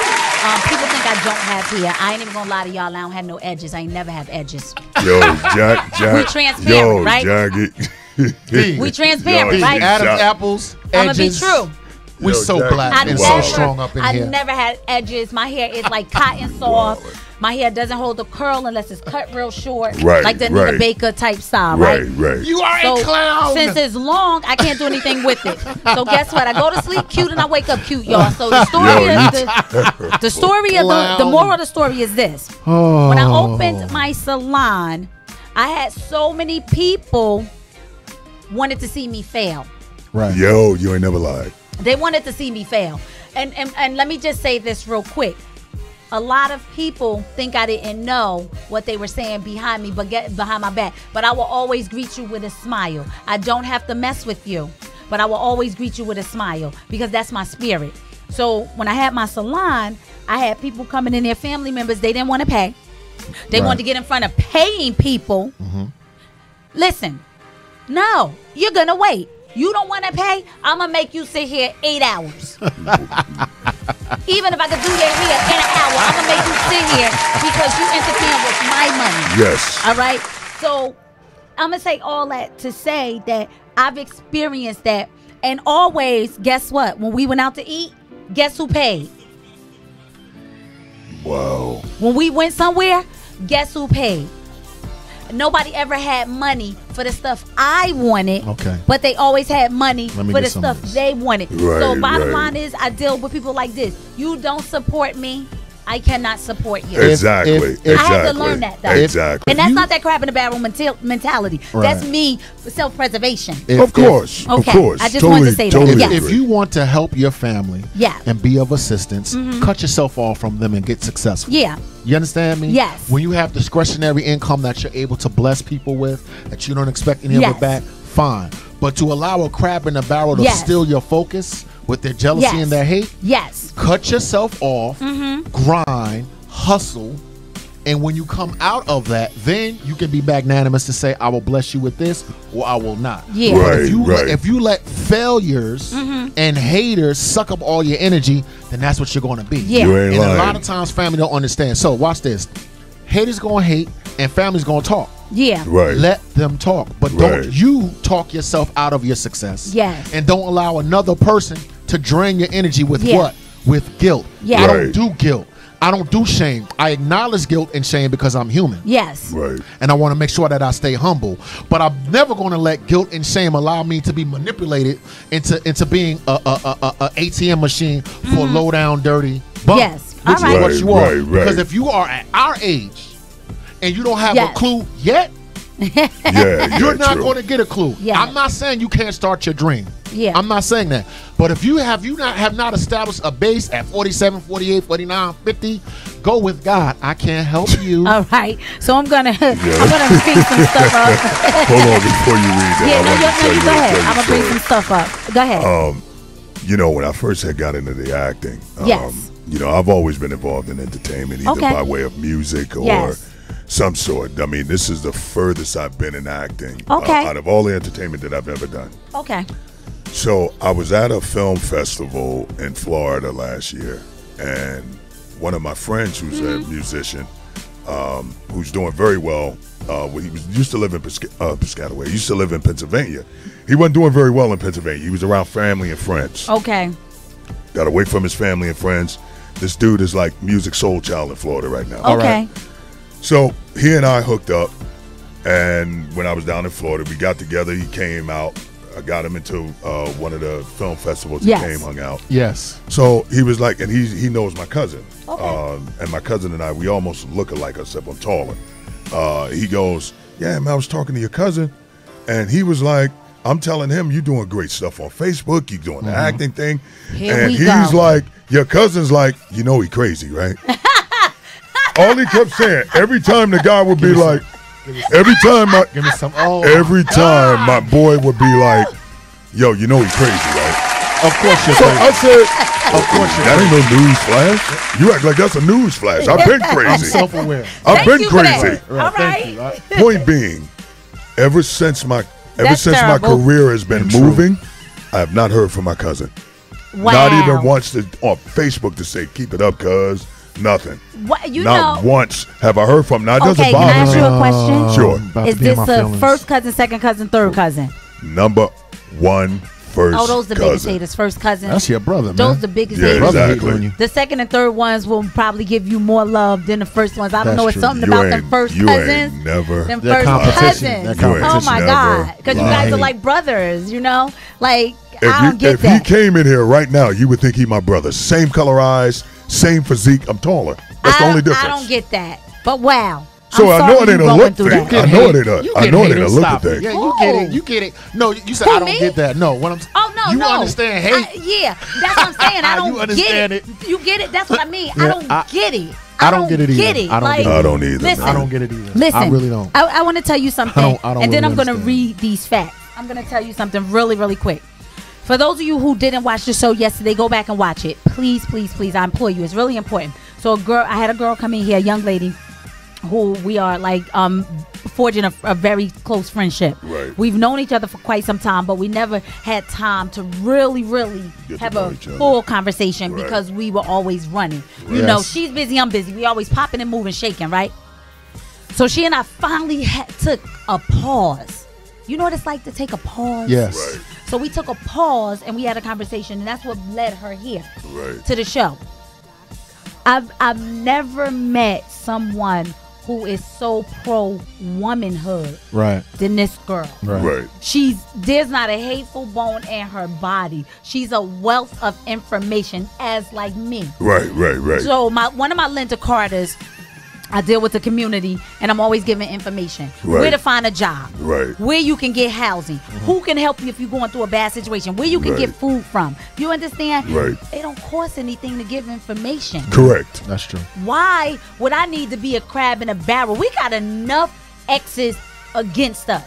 People think I don't have hair. I ain't even gonna lie to y'all. I don't have no edges. I ain't never have edges. Yo, Jack. We transparent, right? Jackie. We transparent, right? Adam's apples, I'm gonna be edges. true. We're so black and so strong up in here. I never had edges. My hair is like cotton soft. My hair doesn't hold the curl unless it's cut real short. Right, like the Anita Baker type style, right? Right. You are a clown. Since it's long, I can't do anything with it. So guess what? I go to sleep cute and I wake up cute, y'all. So the story the moral of the story is this. Oh. When I opened my salon, I had so many people wanted to see me fail. Right. Yo, you ain't never lied. They wanted to see me fail. And let me just say this real quick. A lot of people think I didn't know what they were saying behind me, but get behind my back. But I will always greet you with a smile. I don't have to mess with you, but I will always greet you with a smile because that's my spirit. So when I had my salon, I had people coming in there, family members, they didn't want to pay. They wanted to get in front of paying people. Listen, no, you're going to wait. You don't want to pay? I'm going to make you sit here 8 hours. Even if I could do your hair in an hour, I'm going to make you sit here because you interfere with my money. Yes. All right? So I'm going to say all that to say that I've experienced that. And always, guess what? When we went out to eat, guess who paid? Wow. When we went somewhere, guess who paid? Nobody ever had money for the stuff I wanted, but they always had money for the stuff they wanted. So bottom line is, I deal with people like this. You don't support me, I cannot support you. Exactly. I had to learn that, though. Exactly. And that's not that crab in the barrel mentality. That's me, self-preservation. Of course. Okay. I just wanted to say that. If you want to help your family Yeah. and be of assistance, cut yourself off from them and get successful. Yeah. You understand me? Yes. When you have discretionary income that you're able to bless people with, that you don't expect any of it back, fine. But to allow a crab in the barrel to steal your focus with their jealousy and their hate. Yes. Cut yourself off, grind, hustle, and when you come out of that, then you can be magnanimous to say, I will bless you with this or I will not. Yeah. Right, If you let failures and haters suck up all your energy, then that's what you're going to be. Yeah. You ain't And lying. a lot of times family don't understand. So watch this. Haters going to hate and family's going to talk. Yeah. Right. Let them talk. But Right. don't you talk yourself out of your success. Yes. And don't allow another person to drain your energy with what? With guilt. Yeah. I Right. don't do guilt. I don't do shame. I acknowledge guilt and shame because I'm human. Yes. Right. And I want to make sure that I stay humble. But I'm never going to let guilt and shame allow me to be manipulated into being a ATM machine for low down, dirty bum. Yes. Which All is right. what you are. Right. Because if you are at our age and you don't have a clue yet, you're not going to get a clue. Yeah. I'm not saying you can't start your dream. Yeah. I'm not saying that. But if you have not established a base at 47, 48, 49, 50, go with God. I can't help you. All right. So I'm gonna bring some stuff up. Hold on before you read that. You go ahead. I'm gonna bring some stuff up. Go ahead. You know, when I first had got into the acting, Yes. you know, I've always been involved in entertainment, either by way of music or some sort. I mean, this is the furthest I've been in acting out of all the entertainment that I've ever done. Okay. So I was at a film festival in Florida last year, and one of my friends who's a musician, who's doing very well, he used to live in Piscataway. He used to live in Pennsylvania. He wasn't doing very well in Pennsylvania. He was around family and friends. Okay. Got away from his family and friends. This dude is like Musiq Soulchild in Florida right now. Okay. So he and I hooked up, and when I was down in Florida, we got together. He came out. I got him into one of the film festivals. He came, hung out. Yes. So he was like, and he knows my cousin. Okay. And my cousin and I, we almost look alike, except I'm taller. He goes, yeah, man, I was talking to your cousin, and he was like, I'm telling him you're doing great stuff on Facebook. You're doing the acting thing. And he's like, your cousin's like, you know he crazy, right? All he kept saying, every time the guy would be like, every time my boy would be like, yo, you know he crazy, right? Of course you're so crazy. I said, of course you're that ain't no news flash. You act like that's a news flash. I've been crazy. I'm self-aware. I've been crazy. All right. Point being, ever since my terrible. career has been moving, I have not heard from my cousin. Wow. Not even once on Facebook to say, keep it up, cuz. Nothing. What, Not once have I heard from him. Now, it doesn't can bother I ask me. you a question? Sure. Is this a first cousin, second cousin, third cousin? Number one first those the cousin. biggest haters. First cousin. That's your brother, man. Those the biggest Yeah, haters. exactly. The second and third ones will probably give you more love than the first ones. I don't know. It's true. something You about them ain't- first you cousins. ain't never Them That first competition. cousins. That You ain't Oh my never God. Because you guys are lied. like brothers, you know? Like, I don't get If that. he came in here right now, you would think he my brother. Same color eyes, same physique. I'm taller. That's the only difference. I don't get that. But wow. So I'm I know sorry it ain't you a going look through thing. that. I know it ain't a. You I get know it ain't haters. a look Stop it. thing. Yeah, you get it. You get it. No, you said Who, I don't me? get that. No, what I'm. Oh no, you no. understand hate? Yeah, that's what I'm saying. I don't You understand get it. You get it? That's what I mean. Yeah, I don't get it. I don't get it either. I don't Like, get it. I don't either. Listen, man. I don't get it either. Listen, I really don't. I want to tell you something, I don't and then really I'm going to understand. read these facts. I'm going to tell you something really, really quick. For those of you who didn't watch the show yesterday, go back and watch it. Please, please, please. I implore you. It's really important. So I had a girl come in here, a young lady, who we are like forging a very close friendship. Right. We've known each other for quite some time, but we never had time to really Get to have know a each other. full conversation Right. because we were always running. You Yes. know, she's busy, I'm busy. We always popping and moving, shaking, right? So she and I finally took a pause. You know what it's like to take a pause? Yes. Right. So we took a pause and we had a conversation, and that's what led her here Right. to the show. I've never met someone who is so pro womanhood Right. than this girl. Right. There's not a hateful bone in her body. She's a wealth of information, as like me. Right. So one of my Linda Carters, I deal with the community, and I'm always giving information. Right. Where to find a job. Right. Where you can get housing. Who can help you if you're going through a bad situation. Where you can Right. get food from. You understand? Right. It don't cost anything to give information. Correct. That's true. Why would I need to be a crab in a barrel? We got enough exes against us.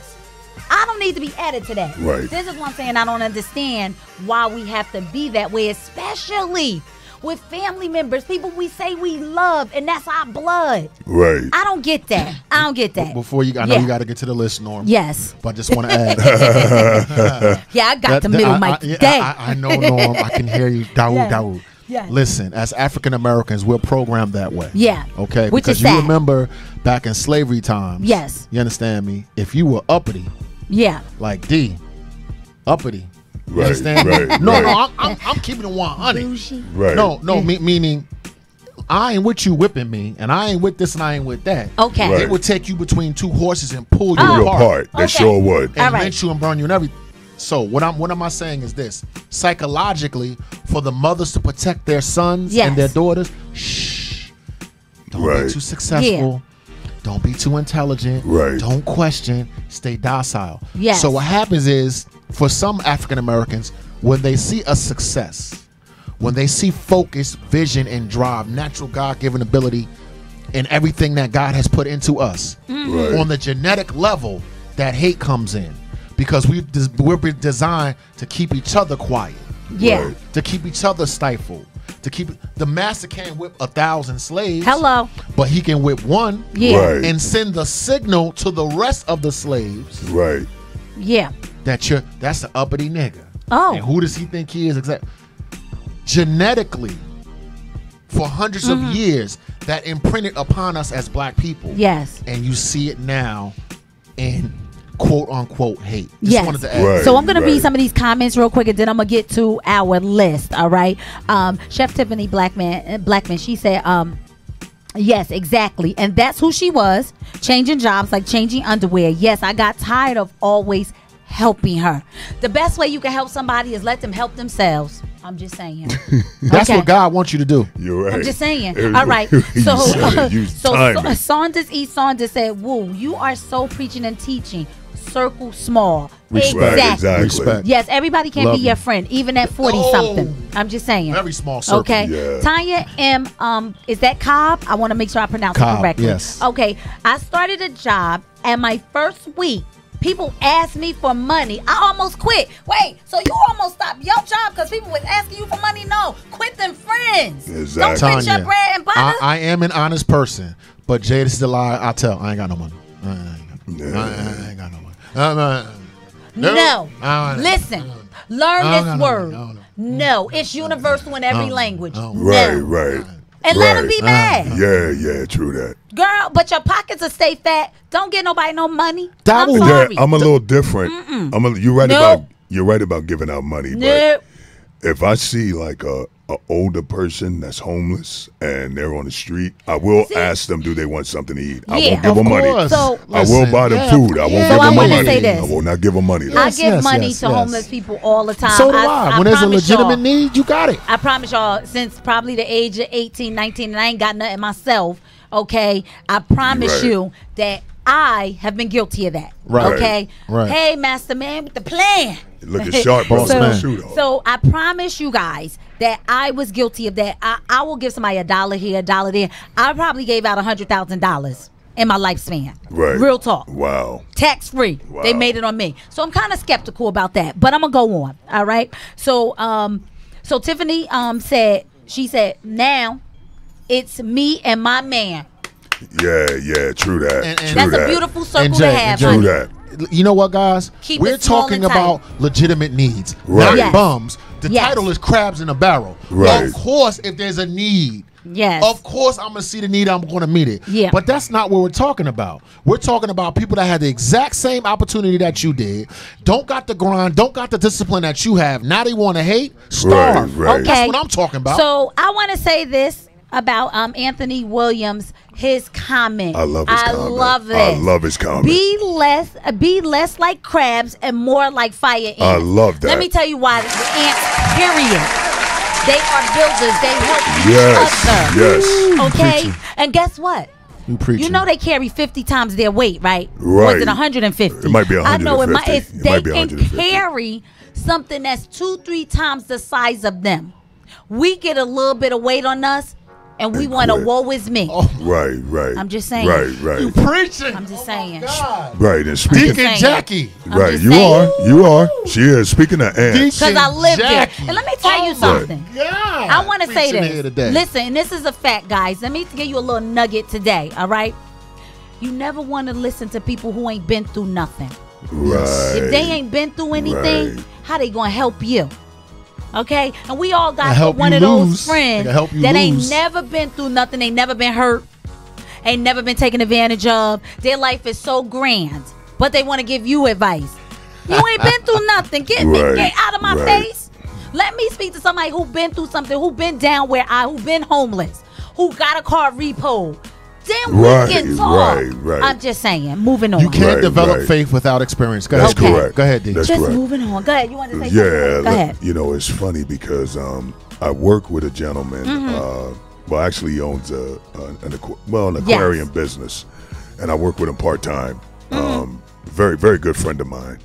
I don't need to be added to that. Right. This is what I'm saying. I don't understand why we have to be that way, especially with family members, people we say we love, and that's our blood. Right. I don't get that. I don't get that. Before I know you got to get to the list, Norm. Yes. But I just want to add. Yeah, I got the middle mic today. I know, Norm. I can hear you. Dawood. Yeah. Listen, as African Americans, we're programmed that way. Yeah. Okay. Which because is you sad. remember back in slavery times. Yes. You understand me? If you were uppity. Yeah. Like D. Uppity. You Right, understand me? right, No, right. no, I'm keeping it 100. Right. No, meaning I ain't with you whipping me, and I ain't with this, and I ain't with that. Okay. Right. They would take you between two horses and pull you Pull you apart. apart. They sure would. And lynch you and burn you and everything. So what am I saying is this: psychologically, for the mothers to protect their sons and their daughters, don't Right. be too successful. Don't be too intelligent. Right. Don't question. Stay docile. Yes. So what happens is, for some African Americans, when they see a success, when they see focus, vision, and drive, natural God-given ability, and everything that God has put into us, Right. on the genetic level, that hate comes in, because we're designed to keep each other quiet. Yeah. Right. To keep each other stifled. To keep the master can't whip 1,000 slaves. Hello. But he can whip one. Yeah. Right. And send the signal to the rest of the slaves Right. Yeah. that that's the uppity nigga. Oh. And who does he think he is exactly? Genetically, for hundreds of years, that imprinted upon us as black people. Yes. And you see it now in quote unquote hate. Just Yes. wanted to add. Right. So I'm gonna read right. some of these comments real quick, and then I'm gonna get to our list. All right. Chef Tiffany Blackman, she said, yes, exactly, and that's who she was. Changing jobs like changing underwear. Yes, I got tired of always helping her. The best way you can help somebody is let them help themselves. I'm just saying. That's Okay. what God wants you to do. You're right. I'm just saying. All right. So, Saunders E. Saunders said, "Woo, you are so preaching and teaching. Circle small. Respect. Exactly. Respect. Yes, everybody can Love be your you. friend, even at 40 something. I'm just saying. Very small circle. Okay. Yeah. Tanya M. Is that Cobb? I want to make sure I pronounce it Cobb, correctly. yes. Okay. I started a job, and my first week, people asked me for money. I almost quit. Wait, so you almost stopped your job because people was asking you for money? No, quit them friends. Exactly. Don't quit your Tanya, bread and butter. I am an honest person, but Jay, this is the lie. I tell. I ain't got no money. I ain't got no money. No. Listen. Learn I don't this got no word. money. No. It's universal in every language. Right. No. Right. And let them be mad. Yeah. True that. Girl, but your pockets will stay fat. Don't get nobody no money. Double. I'm Yeah, sorry. I'm a little different. You're right Nope. about giving out money, Nope. but if I see like a older person that's homeless and they're on the street, I will ask them, do they want something to eat? I Yeah, won't give of them money. course. So- I will buy them food. I won't yeah. give So I them wanna money. say this. I will not give them money. though. I Yes, give yes, money yes, to yes. homeless people all the time. So do I. When there's a promise legitimate y'all, need, you got it. I promise y'all, since probably the age of 18, 19, and I ain't got nothing myself, okay, I promise Right. you that I have been guilty of that. Right. Okay? Right. Hey, master man with the plan. Looking sharp, bro. Boss So, man. So I promise you guys that I was guilty of that. I will give somebody $1 here, $1 there. I probably gave out $100,000 in my lifespan. Right. Real talk. Wow. Tax free. Wow. They made it on me. So I'm kind of skeptical about that. But I'm gonna go on. All right. So so Tiffany said, she said, now it's me and my man. Yeah, true that. And- true That's that. a beautiful circle And to Jay, have. Jay, True honey. that. You know what, guys? Keep We're it small talking and tight. about legitimate needs, Right. not Yes. bums. The Yes. title is Crabs in a Barrel. Right. Of course, if there's a need, Yes. of course I'm gonna see the need. I'm gonna meet it. Yeah. But that's not what we're talking about. We're talking about people that had the exact same opportunity that you did, don't got the grind, don't got the discipline that you have. Now they want to hate, starve. Right. Okay. That's what I'm talking about. So I want to say this about Anthony Williams, his comment. I love his comment. love it. I love his comment. Be less like crabs and more like fire ants. I love that. Let me tell you why. The ants, period. They are builders. They help Yes. each other. Yes. Okay. preaching. And guess what? You preaching. You know they carry 50 times their weight, right? Right. Was it 150? It might be I know 150. It's, It they might be can 150. carry something that's 2-3 times the size of them. We get a little bit of weight on us, and we want a woe is me. Right. I'm just saying. Right. You preaching. I'm just saying. Right, and speaking Deacon Jackie. Right, you are. She is. Speaking of ants. Because I lived it. And let me tell you something. God. I want to say this. Listen, and this is a fact, guys. Let me give you a little nugget today, all right? You never want to listen to people who ain't been through nothing. Right. If they ain't been through anything, how they going to help you? Okay? And we all got one of those friends that ain't never been through nothing. Ain't never been hurt. Ain't never been taken advantage of. Their life is so grand. But they want to give you advice. You ain't been through nothing. Get out of my face. Let me speak to somebody who been through something, who been down who been homeless, who got a car repoed. Then we can talk. Right. I'm just saying. Moving on. You can't develop faith without experience. Go ahead. That's correct. Go ahead, D. That's just correct. moving on. Go ahead. You want to say something? Yeah. Go ahead. You know, it's funny because I work with a gentleman. Well, actually, he owns an aquarium business, and I work with him part time. Very, very good friend of mine.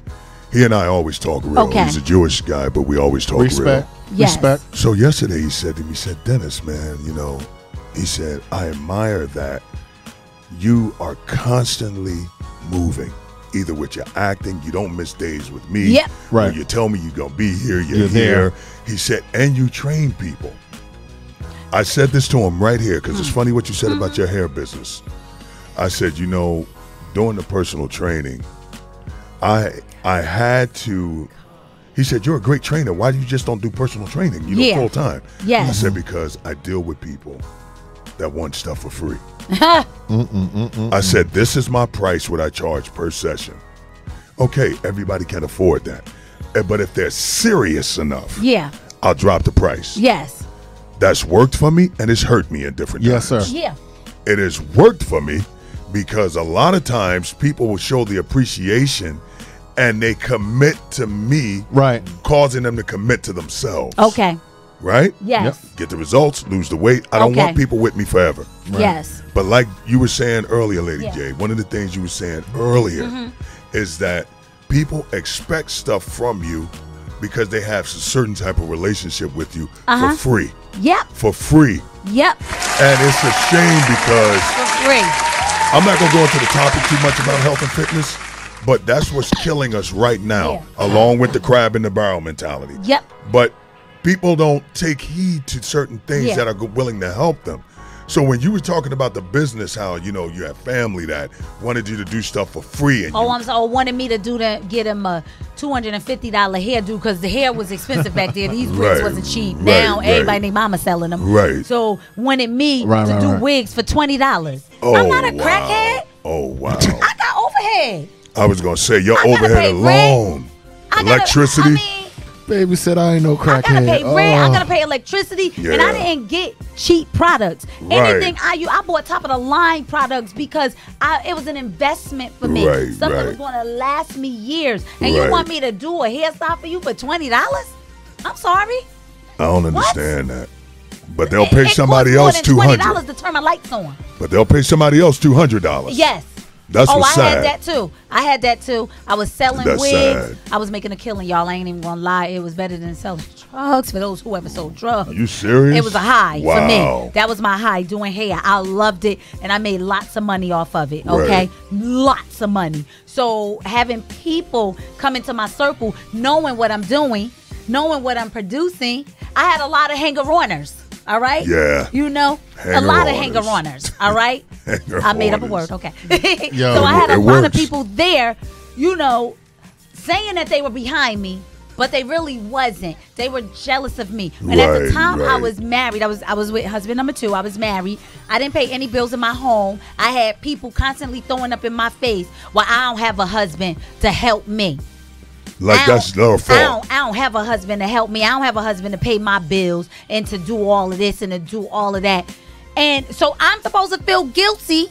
He and I always talk real. He's a Jewish guy, but we always talk real. Respect. So yesterday he said to me, Dennis, man, you know, he said, I admire that you are constantly moving, either with your acting, you don't miss days with me. Yep. Right. You tell me you're going to be here, you're here. He said, and you train people. I said this to him right here because it's funny what you said about your hair business. I said, you know, doing the personal training, I had to. He said, you're a great trainer. Why do you just don't do personal training, full time? Yes. I said, because I deal with people that want stuff for free. I said, this is my price, what I charge per session. Okay, everybody can afford that. But if they're serious enough, I'll drop the price. Yes. That's worked for me, and it's hurt me in different times. Yes, sir. Yeah. It has worked for me because a lot of times people will show the appreciation and they commit to me, causing them to commit to themselves. Okay. Right? Yes. Get the results, lose the weight. I don't want people with me forever. Right. Yes. But like you were saying earlier, Lady J, one of the things you were saying earlier is that people expect stuff from you because they have a certain type of relationship with you for free. Yep. For free. Yep. And it's a shame because for free. I'm not going to go into the topic too much about health and fitness, but that's what's killing us right now, along with the crab in the barrel mentality. Yep. But people don't take heed to certain things that are willing to help them. So when you were talking about the business, how you have family that wanted you to do stuff for free, and wanted me to get him a $250 hairdo because the hair was expensive back then. These wigs wasn't cheap. Now everybody named mama selling them. Right. So wanted me to do wigs for $20. I'm not a crackhead. Oh wow. I got overhead. I was gonna say your overhead alone, electricity. Baby said I ain't no crackhead. I gotta pay rent. I gotta pay electricity, and I didn't get cheap products. Anything I bought top of the line products because it was an investment for me. Something that was gonna last me years. And you want me to do a hairstyle for you for $20? I'm sorry. I don't understand that. But they'll pay somebody else $200 to turn my lights on. But they'll pay somebody else $200. Yes. That's what's sad. I had that too. I was selling That's wigs. sad. I was making a killing, y'all. I ain't even gonna lie. It was better than selling drugs for those who ever sold drugs. Are you serious? It was a high for me. That was my high, doing hair. I loved it, and I made lots of money off of it. Okay, lots of money. So having people come into my circle, knowing what I'm doing, knowing what I'm producing, I had a lot of hanger-oners. All right? Yeah. A lot of hanger-oners. All right? I made up a word. Okay. Yo, so I had a lot of people there, saying that they were behind me, but they really wasn't. They were jealous of me. And at the time I was married. I was with husband number 2. I was married. I didn't pay any bills in my home. I had people constantly throwing up in my face while I don't have a husband to help me. Like that's their fault. I don't have a husband to help me. I don't have a husband to pay my bills and to do all of this and to do all of that. And so I'm supposed to feel guilty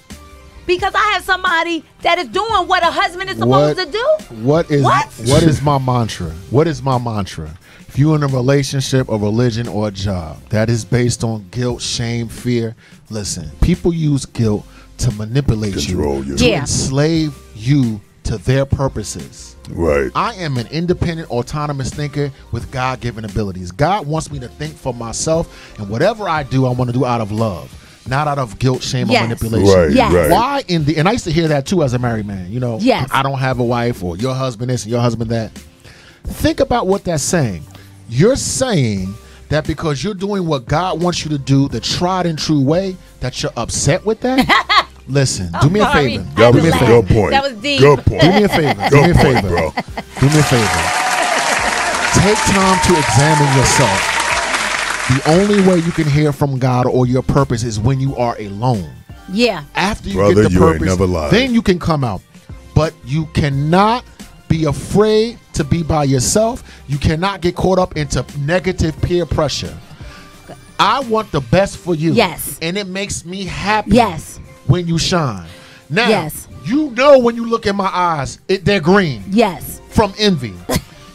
because I have somebody that is doing what a husband is supposed to do. What is my mantra? What is my mantra? If you're in a relationship, a religion, or a job that is based on guilt, shame, fear, listen, people use guilt to manipulate you, to enslave you to their purposes. Right. I am an independent, autonomous thinker with God-given abilities. God wants me to think for myself, and whatever I do, I want to do out of love, not out of guilt, shame, or manipulation. Right, right. Why and I used to hear that too as a married man. You know, I don't have a wife, or your husband this and your husband that. Think about what that's saying. You're saying that because you're doing what God wants you to do, the tried and true way, that you're upset with that? Listen, do me a favor. That Do me was a a favor. good point. That was deep. Good point. Do me a favor. Do me a favor, bro. Do me a favor. Take time to examine yourself. The only way you can hear from God or your purpose is when you are alone. Yeah. After you Brother, get the you ain't purpose, never lied. then you can come out. But you cannot be afraid to be by yourself. You cannot get caught up into negative peer pressure. I want the best for you. Yes. And it makes me happy. Yes. When you shine. Now, yes. You know when you look in my eyes, they're green. Yes. From envy.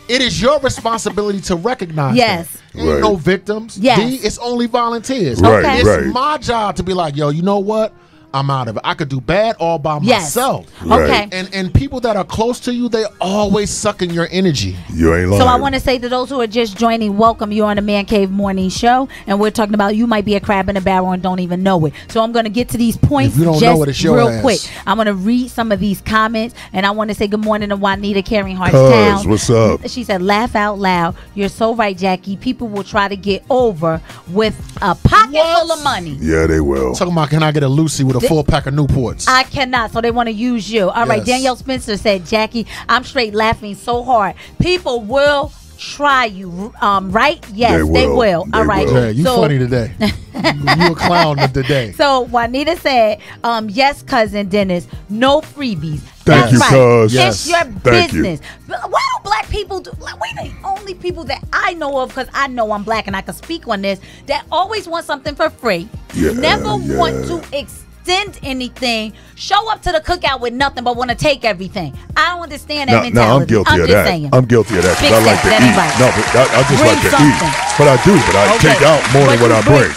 It is your responsibility to recognize yes. that. Ain't no victims. Yes. D, it's only volunteers. Right, it's right. my job to be like, yo, you know what? I'm out of it. I could do bad all by myself. Right. Okay. And people that are close to you, they always sucking your energy. You ain't lying. So I want to say to those who are just joining, welcome. You're on the Man Cave Morning Show, and we're talking about you might be a crab in a barrel and don't even know it. So I'm going to get to these points If you don't just know it, it's your real ass. quick. I'm going to read some of these comments, and I want to say good morning to Juanita Caring Hartstown. What's up? She said, laugh out loud. You're so right, Jackie. People will try to get over with a pocket full of money. Yeah, they will. Talking about, can I get a Lucy with a full pack of Newports? I cannot, so they want to use you. All right, Danielle Spencer said, Jackie, I'm straight laughing so hard. People will try you, right? Yes, they will. All right. Yeah, you funny today. You a clown today. So Juanita said, yes, cousin Dennis, no freebies. Thank you, cuz. It's your Thank you. business. Why do black people do? Like, we the only people that I know of, because I know I'm black and I can speak on this, that always want something for free. Yeah, Never want to extend anything. Show up to the cookout with nothing but want to take everything. I don't understand that mentality. No, I'm guilty of that. Saying. I'm guilty of that because I like to That eat. ain't right. No, but I just Bring like to something. eat. But I do. But I take out more than what I bring.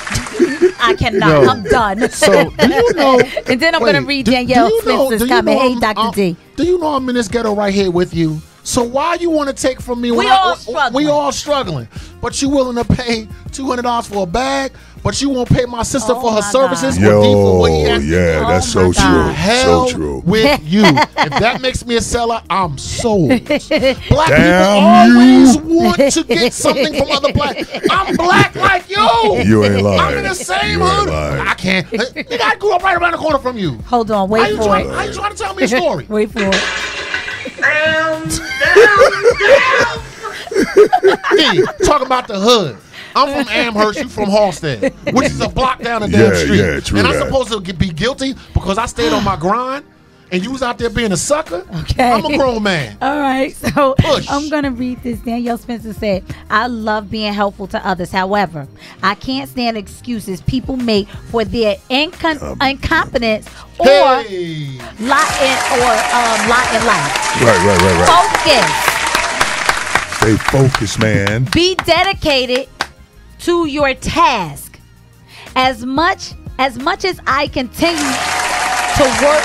I cannot. Yo. I'm done. So, do you know? And then I'm going to read Danielle Spencer's comment. Hey, Dr. D. Do you know I'm in this ghetto right here with you? So why you want to take from me? We all struggling. We all struggling. But you willing to pay $200 for a bag, but you won't pay my sister for her services? Yo, yeah, that's so true. Hell So true. with you. If that makes me a seller, I'm sold. Black Damn people always want to get something from other black. I'm black like you. You ain't lying. I'm in the same You ain't hood. lying. I can't. Nigga, I grew up right around the corner from you. Hold on, wait for it. How you trying to tell me a story? Wait for it. D, talking about the hood. I'm from Amherst, you from Halstead, which is a block down the damn street. Yeah, true and I'm that. supposed to be guilty because I stayed on my grind and you was out there being a sucker? Okay. I'm a grown man. All right, so Push. I'm going to read this. Danielle Spencer said, I love being helpful to others. However, I can't stand excuses people make for their incompetence or lot in life. Right. Focus. Stay focused, man. Be dedicated to your task. As much as I continue to work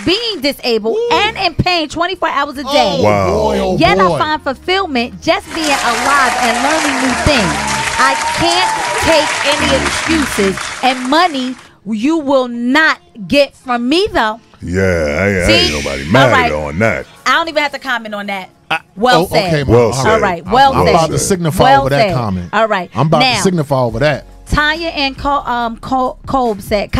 being disabled and in pain 24 hours a day. Wow. Yet I find fulfillment just being alive and learning new things. I can't take any excuses, and money you will not get from me though. Yeah, I ain't nobody mad on that. I don't even have to comment on that. Well said. Okay, well said. All right. Well I'm said. about to signify Well over that said. comment. All right. I'm about Now, to signify over that. Tanya and Cobb said,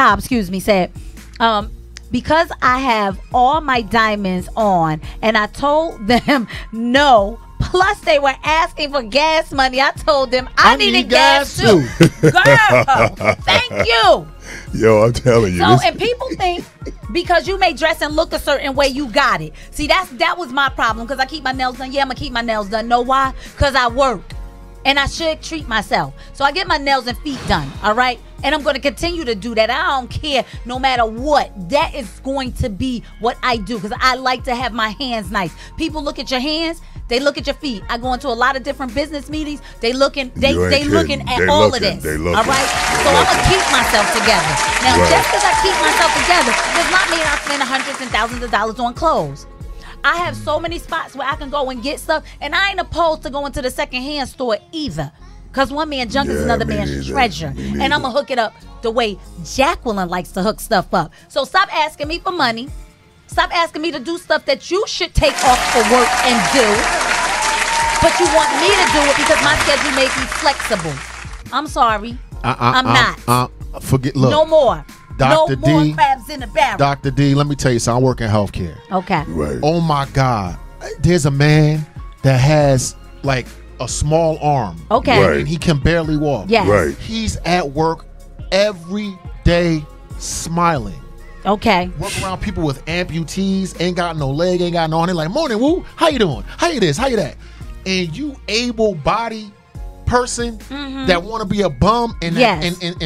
because I have all my diamonds on, and I told them no. Plus, they were asking for gas money. I told them I needed gas too. Girl, thank you. Yo, I'm telling you. So, and people think because you may dress and look a certain way, you got it. See, that was my problem because I keep my nails done. Yeah, I'm going to keep my nails done. Know why? Because I work. And I should treat myself. So I get my nails and feet done, all right? And I'm going to continue to do that. I don't care no matter what. That is going to be what I do because I like to have my hands nice. People look at your hands. They look at your feet. I go into a lot of different business meetings. They looking at all of this. All right? So I'm going to keep myself together. Now, just because I keep myself together does not mean I spend hundreds and thousands of dollars on clothes. I have so many spots where I can go and get stuff, and I ain't opposed to going to the secondhand store either. Because one man's junk is another man's treasure. And I'm going to hook it up the way Jacqueline likes to hook stuff up. So stop asking me for money. Stop asking me to do stuff that you should take off for work and do. But you want me to do it because my schedule may be flexible. I'm sorry. I'm not. Forget, look. No more. Dr. No more D, crabs in the barrel. Dr. D, let me tell you something. I work in healthcare. Okay. Right. Oh my God. There's a man that has like a small arm. Okay. Right. And he can barely walk. Yes. Right. He's at work every day smiling. Okay. Work around people with amputees, ain't got no leg, ain't got no arm. They're like, morning, woo, how you doing? How you this? How you that? And you able-bodied person that want to be a bum and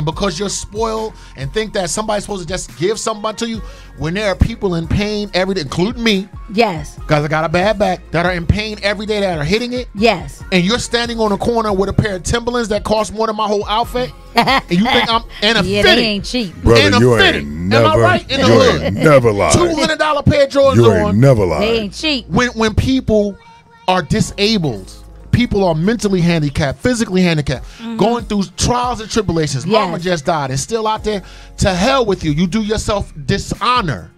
because you're spoiled and think that somebody's supposed to just give somebody to you when there are people in pain every day, including me. Yes. Because I got a bad back, that are in pain every day, that are hitting it. Yes. And you're standing on a corner with a pair of Timberlands that cost more than my whole outfit. And you think I'm and a yeah, fitting. they ain't cheap. Brother, you ain't never, am I right? In the you hood. ain't never lied. $200 pair of Jordans You on. ain't never lied. They ain't cheap. When people are disabled, people are mentally handicapped, physically handicapped, going through trials and tribulations. Mama just died and still out there. To hell with you. You do yourself dishonor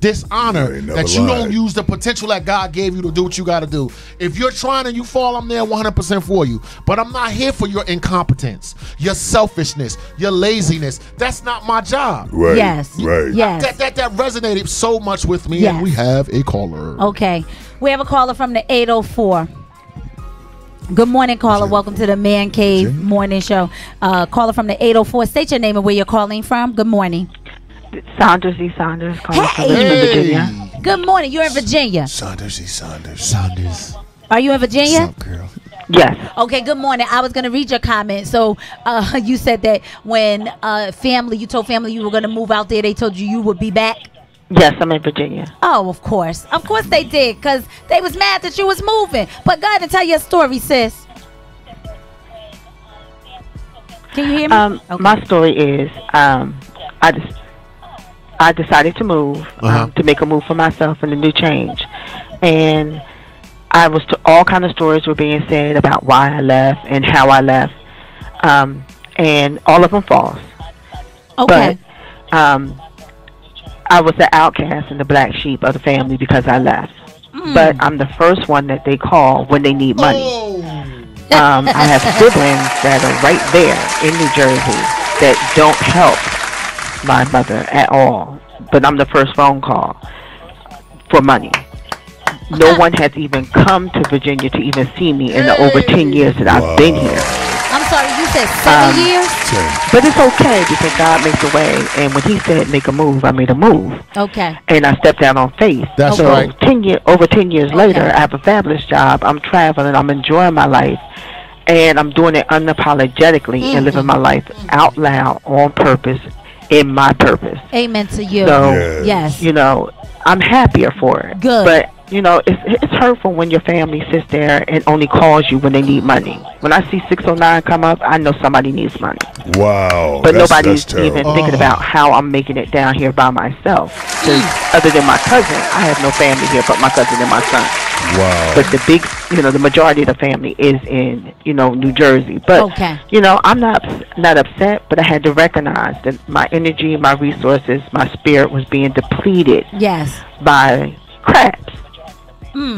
that you don't use the potential that God gave you to do what you got to do. If you're trying and you fall, I'm there 100% for you. But I'm not here for your incompetence, your selfishness, your laziness. That's not my job. Right. Yes. Right. Yes. That resonated so much with me. Yes. And we have a caller. Okay. We have a caller from the 804. Good morning, caller. Welcome to the Man Cave Morning Show. Caller from the 804. State your name and where you're calling from. Good morning. Saunders E. Saunders calling from Richmond, Virginia. Good morning. You're in Virginia. Saunders E. Saunders. Are you in Virginia? What's up, girl? Yes. Okay, good morning. I was going to read your comment. So you said that when you told family you were going to move out there, they told you would be back? Yes, I'm in Virginia. Oh, of course. Of course they did, because they was mad that you was moving. But go ahead and tell your story, sis. Can you hear me? Okay. My story is I decided to move, to make a move for myself and a new change. And I was all kind of stories were being said about why I left and how I left. And all of them false. Okay. But I was the outcast and the black sheep of the family because I left. But I'm the first one that they call when they need money. I have siblings that are right there in New Jersey that don't help my mother at all. But I'm the first phone call for money. No one has even come to Virginia to even see me in the over 10 years that I've been here. I'm sorry, you said 7 years? But it's okay because God makes a way. And when he said make a move, I made a move. Okay. And I stepped out on faith. That's so right. Over 10 years later, I have a fabulous job. I'm traveling. I'm enjoying my life. And I'm doing it unapologetically and living my life out loud on purpose, in my purpose. Amen to you. So, yes. You know, I'm happier for it. Good. But, you know, it's hurtful when your family sits there and only calls you when they need money. When I see 609 come up, I know somebody needs money. Wow. But nobody's even thinking about how I'm making it down here by myself. Because other than my cousin, I have no family here but my cousin and my son. Wow. But the majority of the family is in, New Jersey. But, I'm not upset, but I had to recognize that my energy, my resources, my spirit was being depleted by crabs.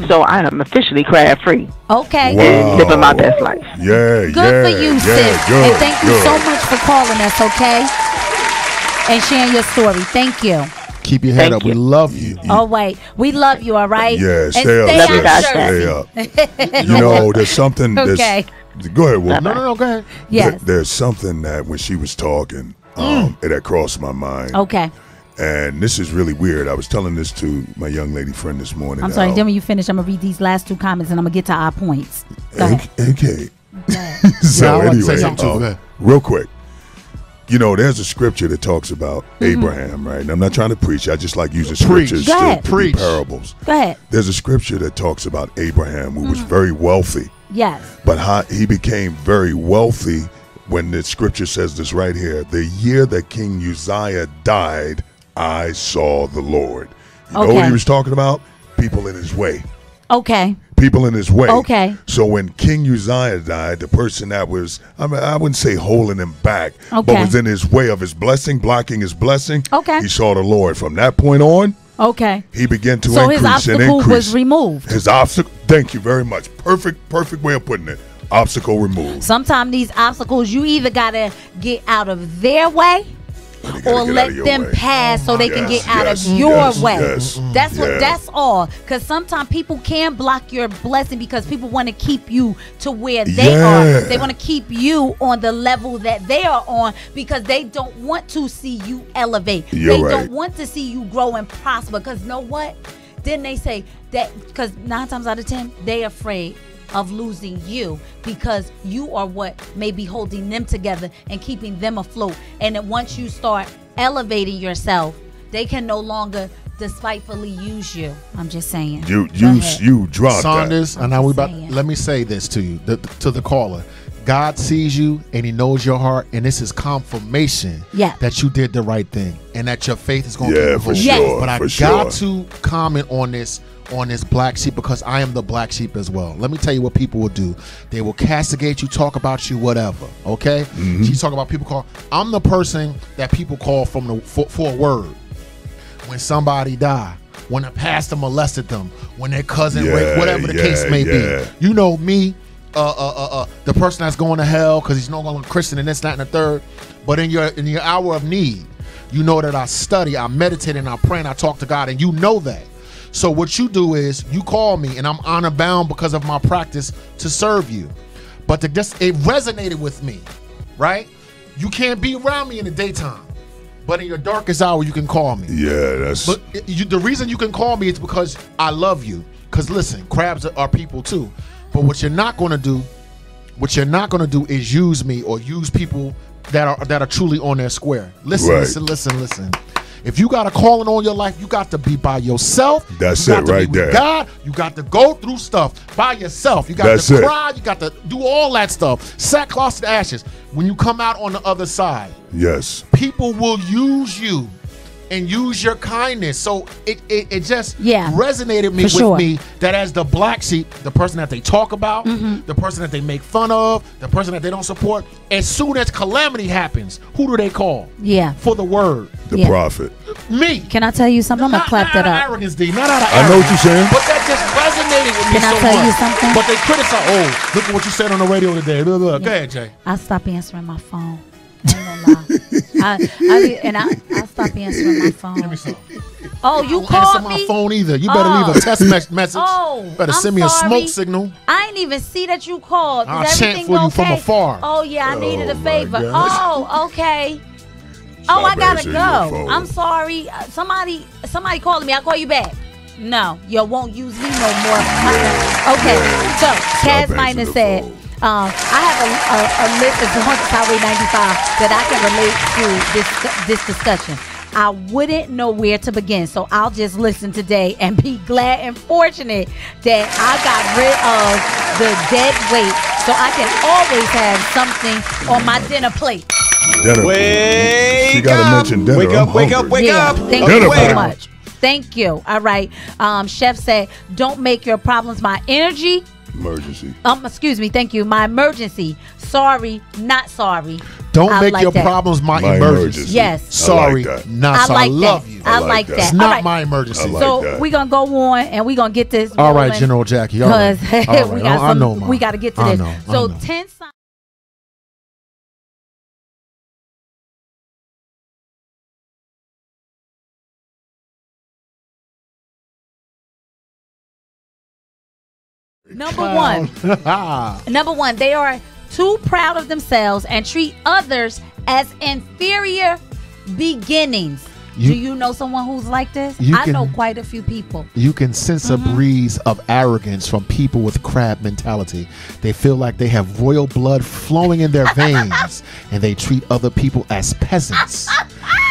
So I am officially crab free. Okay. Wow. And living my best life. Good for you, sis. Good, and thank you so much for calling us, okay? And sharing your story. Thank you. Keep your head up. We love you. All right. We love you, all right? Yeah, stay up. There's something. Okay. Go ahead, Will. No, go ahead. Yes. There's something that when she was talking, it had crossed my mind. Okay. And this is really weird. I was telling this to my young lady friend this morning. I'm sorry. Then when you finish, I'm going to read these last two comments and I'm going to get to our points. Go ahead. Okay. So anyway, real quick. You know, there's a scripture that talks about Abraham, right? And I'm not trying to preach. I just like using scriptures to be parables. Go ahead. There's a scripture that talks about Abraham, who was very wealthy. Yes. But how he became very wealthy when the scripture says this right here. The year that King Uzziah died, I saw the Lord. You know what he was talking about? People in his way. Okay. People in his way. Okay. So when King Uzziah died, the person that was, I wouldn't say holding him back, but was in his way of his blessing, blocking his blessing, he saw the Lord. From that point on, he began to increase his obstacle was removed. His obstacle, thank you very much. Perfect way of putting it. Obstacle removed. Sometimes these obstacles, you either got to get out of their way, or let them pass so they can get out of your way. That's all. Because sometimes people can block your blessing because people want to keep you to where they are. They want to keep you on the level that they are on because they don't want to see you elevate. They don't want to see you grow and prosper. Because know what? Then they say that because 9 times out of 10 they afraid of losing you because you are what may be holding them together and keeping them afloat. And then once you start elevating yourself, they can no longer despitefully use you. I'm just saying. You dropped Saunders, that. And now let me say this to you, to the caller. God sees you and he knows your heart, and this is confirmation that you did the right thing and that your faith is going to for sure. But I got to comment on this black sheep because I am the black sheep as well. Let me tell you what people will do. They will castigate you, talk about you, whatever. Okay? She's talking about people call. I'm the person that people call for a word. When somebody died, when a pastor molested them, when their cousin raped, whatever the case may be. You know me, the person that's going to hell because he's no longer Christian and this, that, and the third. But in your hour of need, you know that I study, I meditate, and I pray, and I talk to God, and you know that. So what you do is you call me, and I'm honor bound because of my practice to serve you. But it resonated with me, right? You can't be around me in the daytime, but in your darkest hour you can call me. Yeah, that's. But the reason you can call me is because I love you. Because listen, crabs are people too. But what you're not going to do is use me or use people that are truly on their square. Listen. If you got a calling on your life, you got to be by yourself. That's you it right there. God, you got to go through stuff by yourself. You got to cry. You got to do all that stuff. Sackcloth to ashes. When you come out on the other side, people will use you and use your kindness. So it just resonated with me that as the black sheep, the person that they talk about, the person that they make fun of, the person that they don't support, as soon as calamity happens, who do they call? For the word. The prophet. Me. Can I tell you something? I'm going to clap that up. Arrogance, D. Not out of I know what you're saying. But that just resonated with me Can I tell you something? But they criticize, look at what you said on the radio today. Go ahead, Jay. I stopped answering my phone. I stopped answering my phone. Give me some. Oh, you called called me? me? My phone either. You better leave a text message. Better send me a smoke signal. I ain't even see that you called. I'll chant for you from afar. Oh yeah, I needed a favor. Oh, okay. Oh, I gotta go. I'm sorry. Somebody calling me. I'll call you back. No, you won't use me no more. Okay, so Kaz Minor said, I have a list of Highway 95 that I can relate to this discussion. I wouldn't know where to begin, so I'll just listen today and be glad and fortunate that I got rid of the dead weight so I can always have something on my dinner plate. She gotta mention dinner. Wake up. Thank you so much. Thank you. All right. Chef said, don't make your problems my energy. Emergency. Excuse me. Thank you. My emergency. Sorry, not sorry. Don't make your problems my emergency. Yes. Sorry, not sorry. I love you. I like that. It's not my emergency. So we're going to go on and we're going to get this. All right, General Jackie. Because we got to get to this. So 10 signs. Number one, they are too proud of themselves and treat others as inferior beginnings. Do you know someone who's like this? I know quite a few people. You can sense a breeze of arrogance from people with crab mentality. They feel like they have royal blood flowing in their veins, and they treat other people as peasants.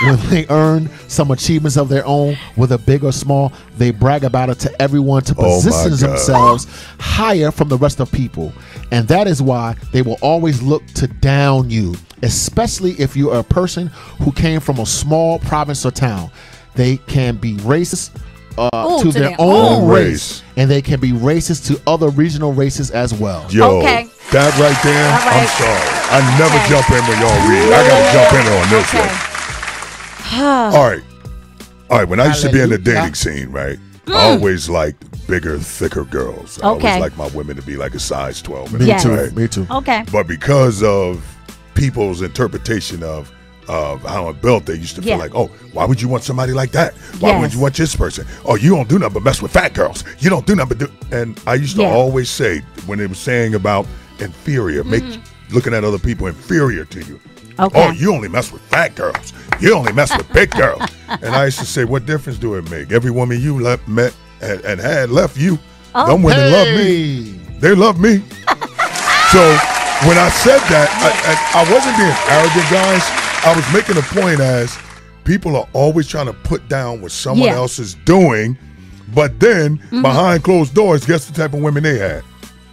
When they earn some achievements of their own, whether big or small, they brag about it to everyone to position themselves higher from the rest of people. And that is why they will always look to down you, especially if you are a person who came from a small province or town. They can be racist to their own race, and they can be racist to other regional races as well. Yo, that right there, I'm sorry. I never jump in when y'all read. I got to jump in on this one. All right. When I used to be in the dating scene, right, I always liked bigger, thicker girls. I always liked my women to be like a size 12. Me too. Okay. But because of people's interpretation of how I'm built, they used to feel like, oh, why would you want somebody like that? Why would you want this person? Oh, you don't do nothing but mess with fat girls. You don't do nothing but do. And I used to always say, when they were saying about inferior, looking at other people inferior to you. Okay. Oh, you only mess with fat girls. You only mess with big girls. And I used to say, what difference do it make? Every woman you met and had left you, them women love me. They love me. So when I said that, I wasn't being arrogant, guys. I was making a point as people are always trying to put down what someone else is doing, but then behind closed doors, guess the type of women they had?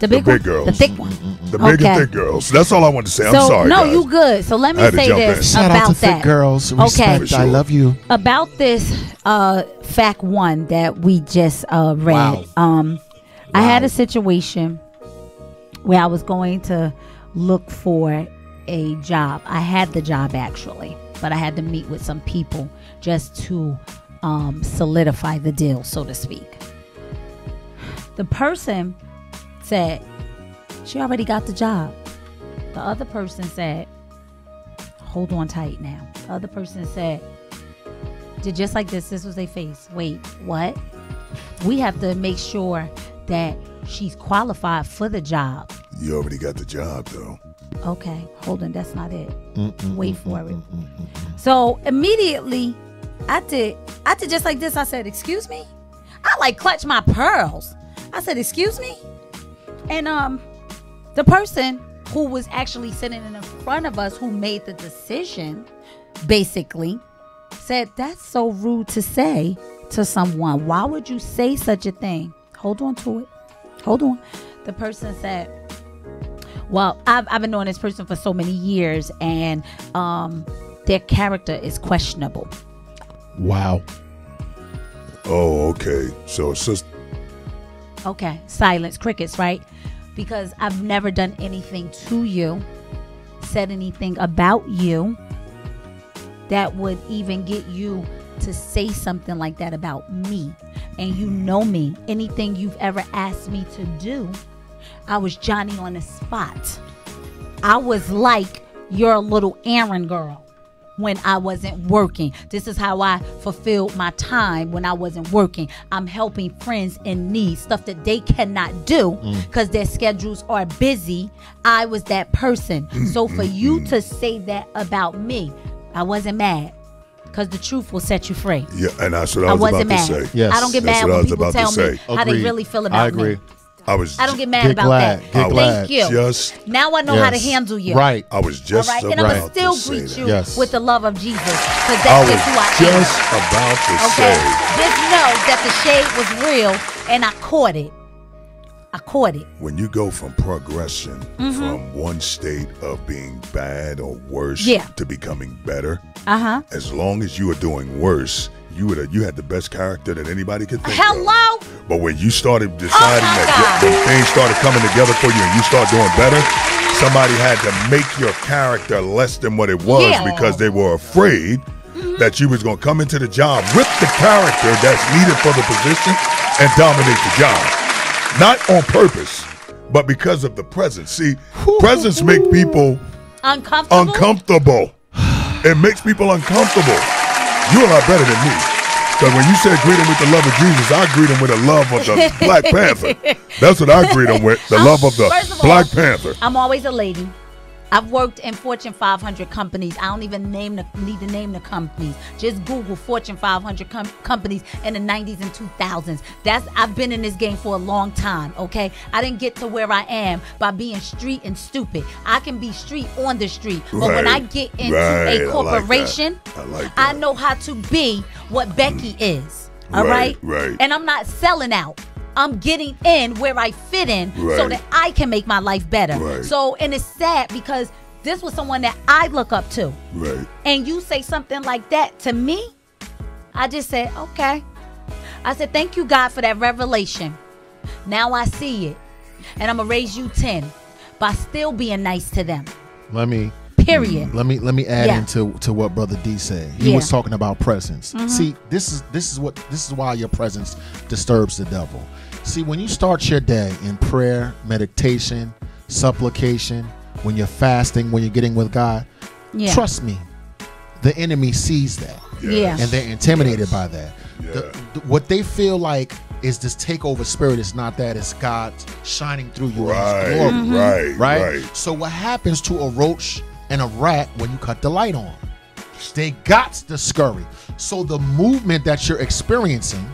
The big girls. The thick one. The big and thick girls. That's all I wanted to say. So, I'm sorry, no, guys. you good. So let me say this Shout about out to that. thick girls. Respect. I love you. About this fact one that we just read. I had a situation where I was going to look for a job. I had the job actually, but I had to meet with some people just to solidify the deal, so to speak. The person said she already got the job. The other person said, hold on tight now. The other person said, did just like this was their face. Wait, what? We have to make sure that she's qualified for the job. You already got the job though. Okay, hold on, that's not it. Wait for it. So immediately I did just like this. I said, excuse me? I like clutched my pearls. I said, excuse me? And the person who was actually sitting in front of us who made the decision basically said, that's so rude to say to someone. Why would you say such a thing? Hold on to it. Hold on. The person said, well, I've been knowing this person for so many years, and their character is questionable. Wow. Oh, okay. So it's just... Okay. Silence. Crickets, right? Because I've never done anything to you, said anything about you that would even get you to say something like that about me. And you know me. Anything you've ever asked me to do, I was Johnny on the spot. I was like your little errand girl when I wasn't working. This is how I fulfilled my time when I wasn't working. I'm helping friends in need, stuff that they cannot do because their schedules are busy. I was that person. So for you to say that about me, I wasn't mad. Because the truth will set you free. Yeah, and that's what I was about to say. Yes. I don't get mad when people tell me how they really feel about me. I don't get mad about that. Thank you. Now I know how to handle you. Right. I was just about to say that. And I'm going to still greet you with the love of Jesus. Because that's just who I am. Just about to say. Just know that the shade was real and I caught it. I caught it. When you go from progression from one state of being bad or worse to becoming better, as long as you are doing worse, you had the best character that anybody could think Hello? of. But when you started deciding that when things started coming together for you and you start doing better, somebody had to make your character less than what it was because they were afraid that you was going to come into the job with the character that's needed for the position and dominate the job. Not on purpose, but because of the presence. See, presence make people uncomfortable. It makes people uncomfortable. You're a lot better than me. Because when you said greet him with the love of Jesus, I greet him with the love of the Black Panther. That's what I greet him with, the love of the Black Panther. I'm always a lady. I've worked in Fortune 500 companies. I don't even need to name the companies. Just Google Fortune 500 companies in the 90s and 2000s. I've been in this game for a long time, okay? I didn't get to where I am by being street and stupid. I can be street on the street. But when I get into a corporation, I know how to be what Becky is. All right? And I'm not selling out. I'm getting in where I fit in so that I can make my life better. So, and it's sad because this was someone that I look up to. And you say something like that to me, I just said, okay. I said, thank you, God, for that revelation. Now I see it. And I'm going to raise you 10 by still being nice to them. Period. Let me add into what Brother D said. He was talking about presence. See, this is why your presence disturbs the devil. See, when you start your day in prayer, meditation, supplication, when you're fasting, when you're getting with God, trust me, the enemy sees that. And they're intimidated by that. What they feel like is this takeover spirit. It's not that. It's God shining through you in His glory. Right? So what happens to a roach and a rat when you cut the light on? They got to scurry. So the movement that you're experiencing,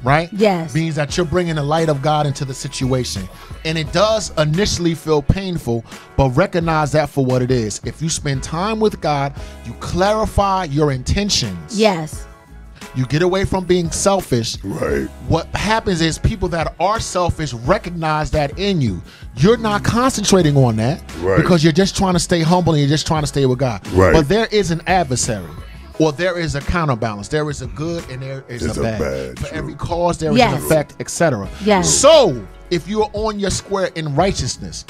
right? Means that you're bringing the light of God into the situation. And it does initially feel painful, but recognize that for what it is. If you spend time with God, you clarify your intentions. You get away from being selfish. What happens is people that are selfish recognize that in you. You're not concentrating on that because you're just trying to stay humble and you're just trying to stay with God. But there is an adversary, or there is a counterbalance. There is a good and there is a bad. For every cause there is an effect, etc. So if you are on your square in righteousness,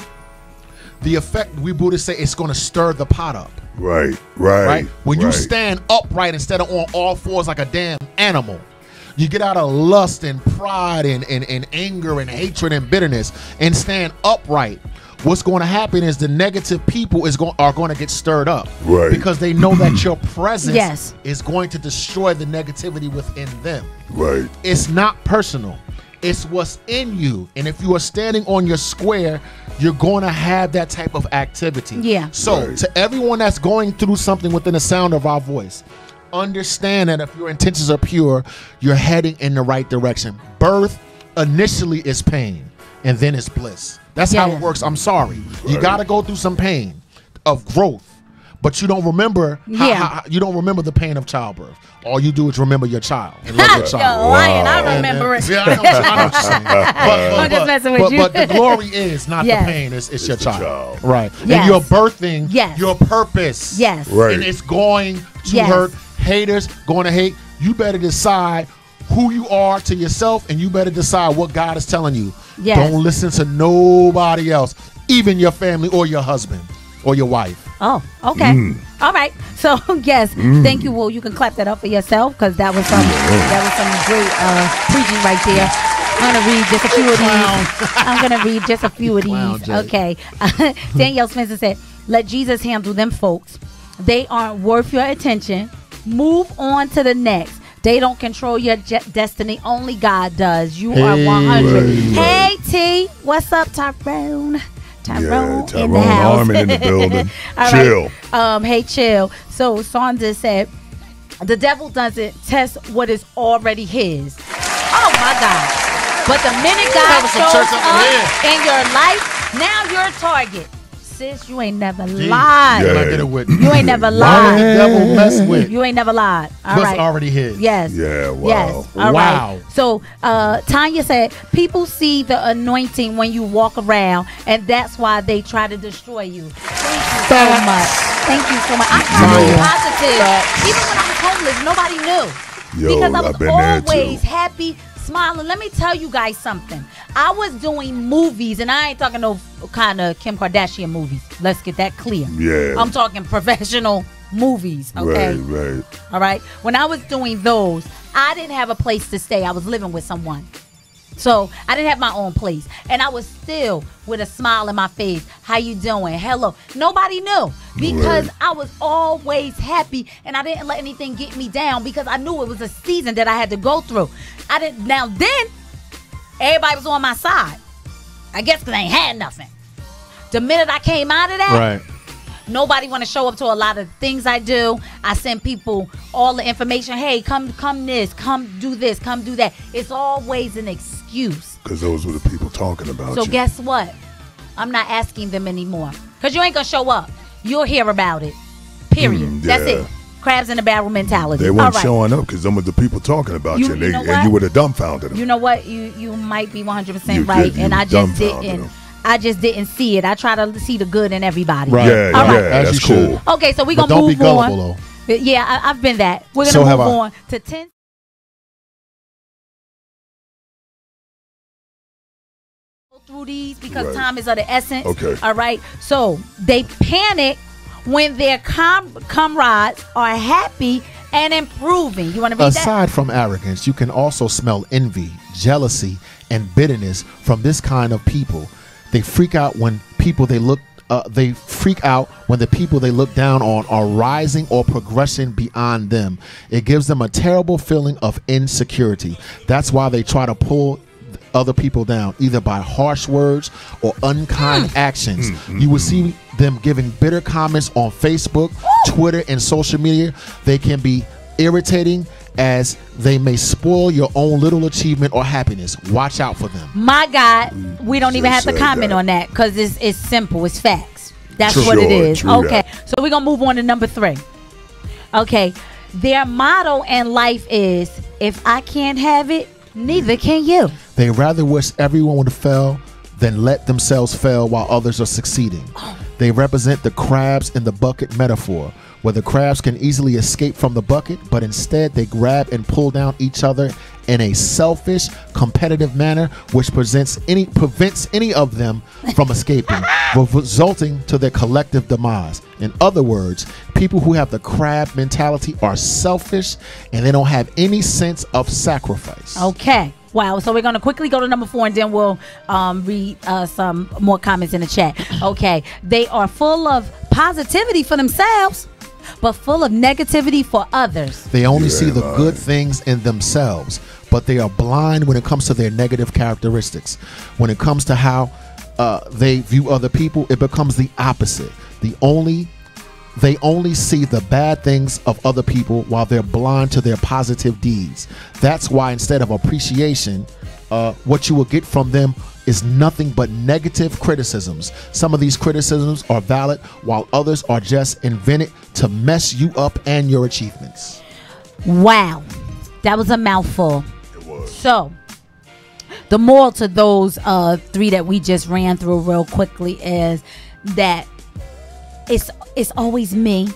the effect, we Buddhists say, it's going to stir the pot up. When you stand upright instead of on all fours like a damn animal, you get out of lust and pride and anger and hatred and bitterness and stand upright. What's going to happen is the negative people are going to get stirred up because they know that your presence is going to destroy the negativity within them. It's not personal. It's what's in you. And if you are standing on your square, you're going to have that type of activity. So to everyone that's going through something within the sound of our voice, understand that if your intentions are pure, you're heading in the right direction. Birth initially is pain, and then it's bliss. That's how it works. I'm sorry. You got to go through some pain of growth. But you don't remember you don't remember the pain of childbirth. All you do is remember your child and love your child. I remember it. I know what you're saying. I'm just messing with you. But the glory is not the pain, it's your child. Right. And you're birthing your purpose. And it's going to hurt haters, going to hate. You better decide who you are to yourself, and you better decide what God is telling you. Don't listen to nobody else, even your family or your husband or your wife. Oh, okay. All right. So, thank you. Well, you can clap that up for yourself because that was some great preaching right there. I'm going to read just a few of these. Okay. Danielle Spencer said, let Jesus handle them folks. They aren't worth your attention. Move on to the next. They don't control your destiny. Only God does. You are 100. Hey, T. What's up, Tyrone? Tyrone in the house. Armin in the building. Chill. Hey, chill. So Saunders said, the devil doesn't test what is already his. Oh my God. But the minute God shows up in your life, now you're a target. Sis, you ain't never lied. You ain't never lied. The devil mess with. You ain't never lied. All What's right. already his. Yes. Yeah, wow. Yes. All right. So Tanya said, people see the anointing when you walk around, and that's why they try to destroy you. Thank you so much. Thank you so much. I'm positive. Even when I was homeless, nobody knew. Because I was always happy, smiling. Let me tell you guys something. I was doing movies, and I ain't talking no kind of Kim Kardashian movies. Let's get that clear. I'm talking professional movies, okay? Right. All right? When I was doing those, I didn't have a place to stay. I was living with someone. So I didn't have my own place. And I was still with a smile in my face. How you doing? Hello. Nobody knew because I was always happy, and I didn't let anything get me down because I knew it was a season that I had to go through. Now then, everybody was on my side. I guess because I ain't had nothing. The minute I came out of that, Nobody want to show up to a lot of things I do. I send people all the information. Hey, come this, come do this, come do that. It's always an excuse. Because those were the people talking about you. So guess what? I'm not asking them anymore. Because you ain't going to show up. You'll hear about it. Period. That's it. Crabs in the barrel mentality. They weren't showing up because some of the people talking about you, and you would have dumbfounded them. You know what? You might be 100% right, and I just didn't. Them. I just didn't see it. I try to see the good in everybody. Right. Yeah, that's cool. Okay, so we're going to move on. Yeah, I've been that. We're going to move on to 10. Through these because time is of the essence. Okay. All right. So they panic when their comrades are happy and improving. You want to read that? Aside from arrogance, you can also smell envy, jealousy, and bitterness from this kind of people. They freak out when people they look when the people they look down on are rising or progressing beyond them. It gives them a terrible feeling of insecurity. That's why they try to pull other people down, either by harsh words or unkind actions. You will see them giving bitter comments on Facebook, Twitter, and social media. They can be irritating as they may spoil your own little achievement or happiness. Watch out for them. My God, we don't even have to comment on that because it's simple. It's facts. That's what it is. Okay, so we're going to move on to number 3. Okay, their motto in life is, if I can't have it, neither can you. They rather wish everyone would fail than let themselves fail while others are succeeding. They represent the crabs in the bucket metaphor, where the crabs can easily escape from the bucket, but instead they grab and pull down each other in a selfish, competitive manner, which prevents any of them from escaping, resulting to their collective demise. In other words, people who have the crab mentality are selfish and they don't have any sense of sacrifice. Okay. Wow. So we're going to quickly go to number 4 and then we'll read some more comments in the chat. Okay. They are full of positivity for themselves, but full of negativity for others. They only see the good things in themselves, but they are blind when it comes to their negative characteristics. When it comes to how they view other people, it becomes the opposite. They only see the bad things of other people while they're blind to their positive deeds. That's why instead of appreciation, what you will get from them is nothing but negative criticisms. Some of these criticisms are valid while others are just invented to mess you up and your achievements. Wow. That was a mouthful. It was. So, the moral to those 3 that we just ran through real quickly is that it's always me,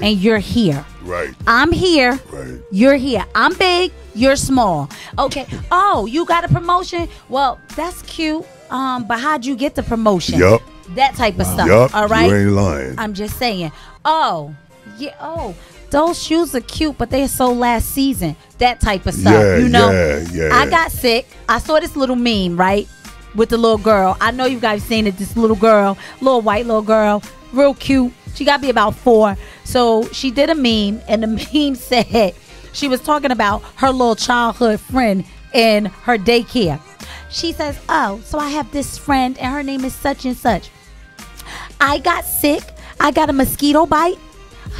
and you're here. Right. I'm here. Right. You're here. I'm big. You're small. Okay. Oh, you got a promotion? Well, that's cute. But how'd you get the promotion? Yup. That type of stuff. Yup. All right. You ain't lying. I'm just saying. Oh, yeah. Oh, those shoes are cute, but they sold last season. That type of stuff. Yeah, you know. Yeah. I got sick. I saw this little meme, right, with the little girl. I know you guys seen it. This little girl, little white little girl, real cute. She got to be about 4. So she did a meme, and the meme said she was talking about her little childhood friend in her daycare. She says, oh, so I have this friend, and her name is such and such. I got sick. I got a mosquito bite.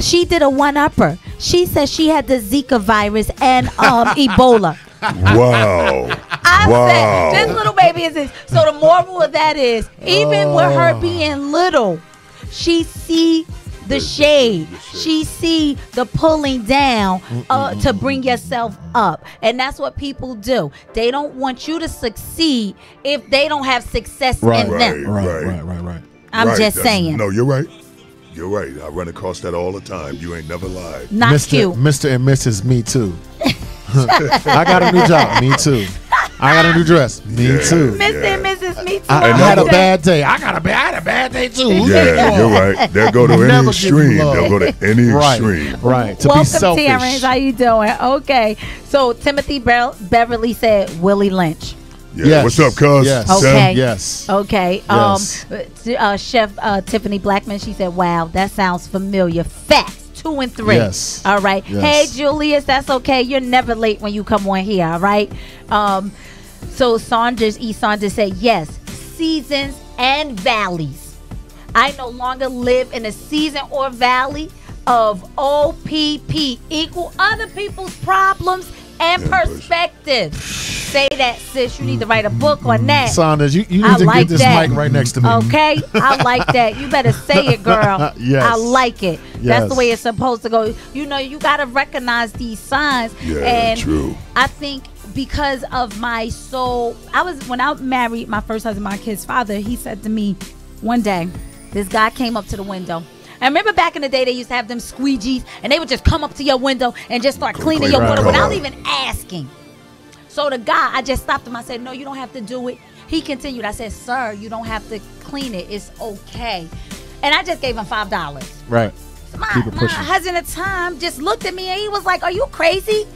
She did a one-upper. She said she had the Zika virus and Ebola. Wow. I said, this little baby is this. So the moral of that is, even with her being little, she see the shade. She see the pulling down to bring yourself up. And that's what people do. They don't want you to succeed if they don't have success in them. Right. I'm just saying. No, you're right. You're right. I run across that all the time. You ain't never lied. Not cute. Mr. and Mrs. Me Too. I got a new job. Me too. I got a new dress. Me too. Mr. and Mrs. Me too. I had a bad day. I had a bad day too. Yeah, you're right. They'll go to any extreme. They'll go to any extreme. Right. To Welcome, be selfish. Terrence. How you doing? Okay. So Timothy Beverly said Willie Lynch. Yeah. Yes. What's up, cuz? Yes. Okay. Yes. Okay. Yes. Chef Tiffany Blackman, she said, wow, that sounds familiar. Facts. 2 and 3. Yes. All right. Yes. Hey, Julius, that's okay. You're never late when you come on here. All right. So Saunders said, yes, seasons and valleys. I no longer live in a season or valley of OPP, equal other people's problems and perspectives. Say that, sis. You need to write a book on that. Saunders, you need to get this mic right next to me. Okay? I like that. You better say it, girl. Yes. I like it. Yes. That's the way it's supposed to go. You know, you got to recognize these signs. Yeah, and true. I think because of my soul, when I married my first husband, my kid's father, he said to me one day, this guy came up to the window. I remember back in the day, they used to have them squeegees, and they would just come up to your window and just start cleaning your window without even asking. So the guy, I just stopped him. I said, no, you don't have to do it. He continued. I said, sir, you don't have to clean it. It's okay. And I just gave him $5. Right. My husband at the time just looked at me, and he was like, are you crazy?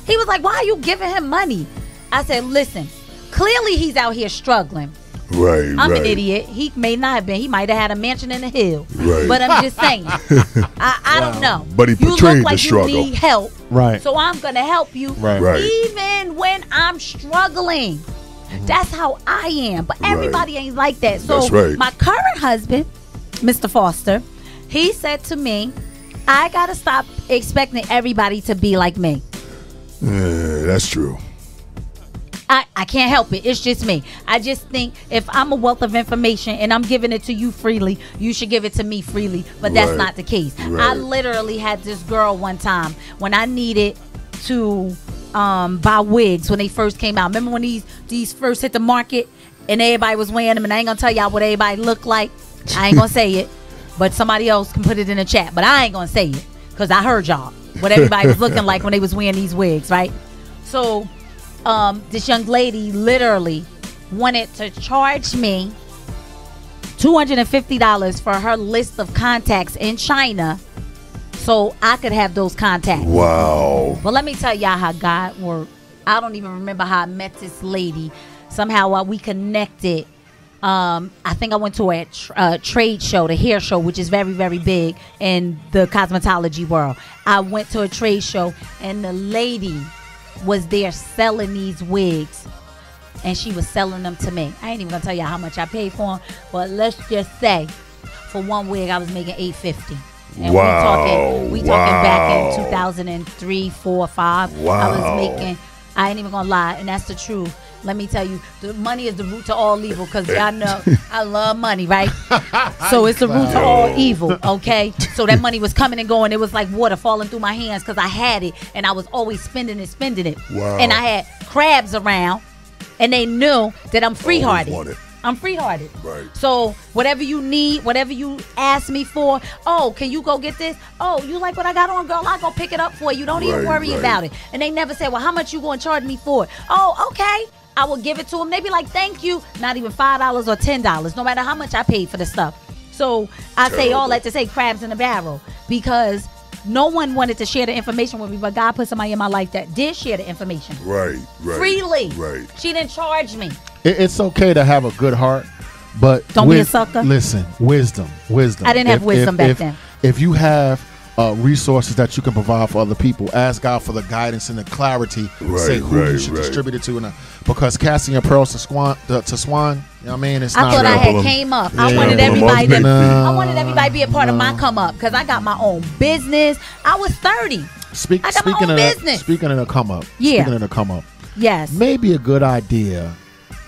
He was like, why are you giving him money? I said, listen, clearly he's out here struggling. Right, I'm an idiot. He may not have been. He might have had a mansion in the hill. Right. But I'm just saying. I don't know. But he portrayed you look like the struggle. You need help. Right. So I'm going to help you. Right. Even when I'm struggling. That's how I am. But everybody ain't like that. So That's right. My current husband, Mr. Foster, he said to me, I got to stop expecting everybody to be like me. That's true. I can't help it. It's just me. I just think if I'm a wealth of information and I'm giving it to you freely, you should give it to me freely. But that's not the case. I literally had this girl one time when I needed to buy wigs when they first came out. Remember when these first hit the market and everybody was wearing them? And I ain't gonna tell y'all what everybody looked like. I ain't gonna say it, but somebody else can put it in the chat. But I ain't gonna say it because I heard y'all what everybody was looking like when they was wearing these wigs, right? So this young lady literally wanted to charge me $250 for her list of contacts in China so I could have those contacts. Wow. But let me tell y'all how God worked. I don't even remember how I met this lady. Somehow we connected. I think I went to a trade show, the hair show, which is very, very big in the cosmetology world. I went to a trade show and the lady was there selling these wigs, and she was selling them to me. I ain't even gonna tell you how much I paid for them, but let's just say for one wig I was making $850. And we talking back in 2003, 4, 5. Wow. I was making, I ain't even gonna lie, and that's the truth. Let me tell you, the money is the root to all evil, because y'all know I love money, right? So it's the root to all evil, okay? So that money was coming and going. It was like water falling through my hands because I had it, and I was always spending it. Wow. And I had crabs around, and they knew that I'm free-hearted. I'm free-hearted. Right. So whatever you need, whatever you ask me for, oh, can you go get this? Oh, you like what I got on, girl? I'll go pick it up for you. Don't even worry about it. And they never said, well, how much you going to charge me for it? Oh, okay. I will give it to them. They be like, thank you. Not even $5 or $10, no matter how much I paid for the stuff. So I say all that to say crabs in a barrel, because no one wanted to share the information with me, but God put somebody in my life that did share the information. Right. Freely. Right. She didn't charge me. It's okay to have a good heart, but don't be a sucker. Listen, wisdom. I didn't have wisdom back then. If you have resources that you can provide for other people, ask God for the guidance and the clarity to say who you should distribute it to. Because casting your pearls to swan, you know what I mean? It's not. I thought I had came up. I wanted everybody to be a part of my come up, because I got my own business. I was 30. Speaking of the come up. Speaking of the come up. Yes. Maybe a good idea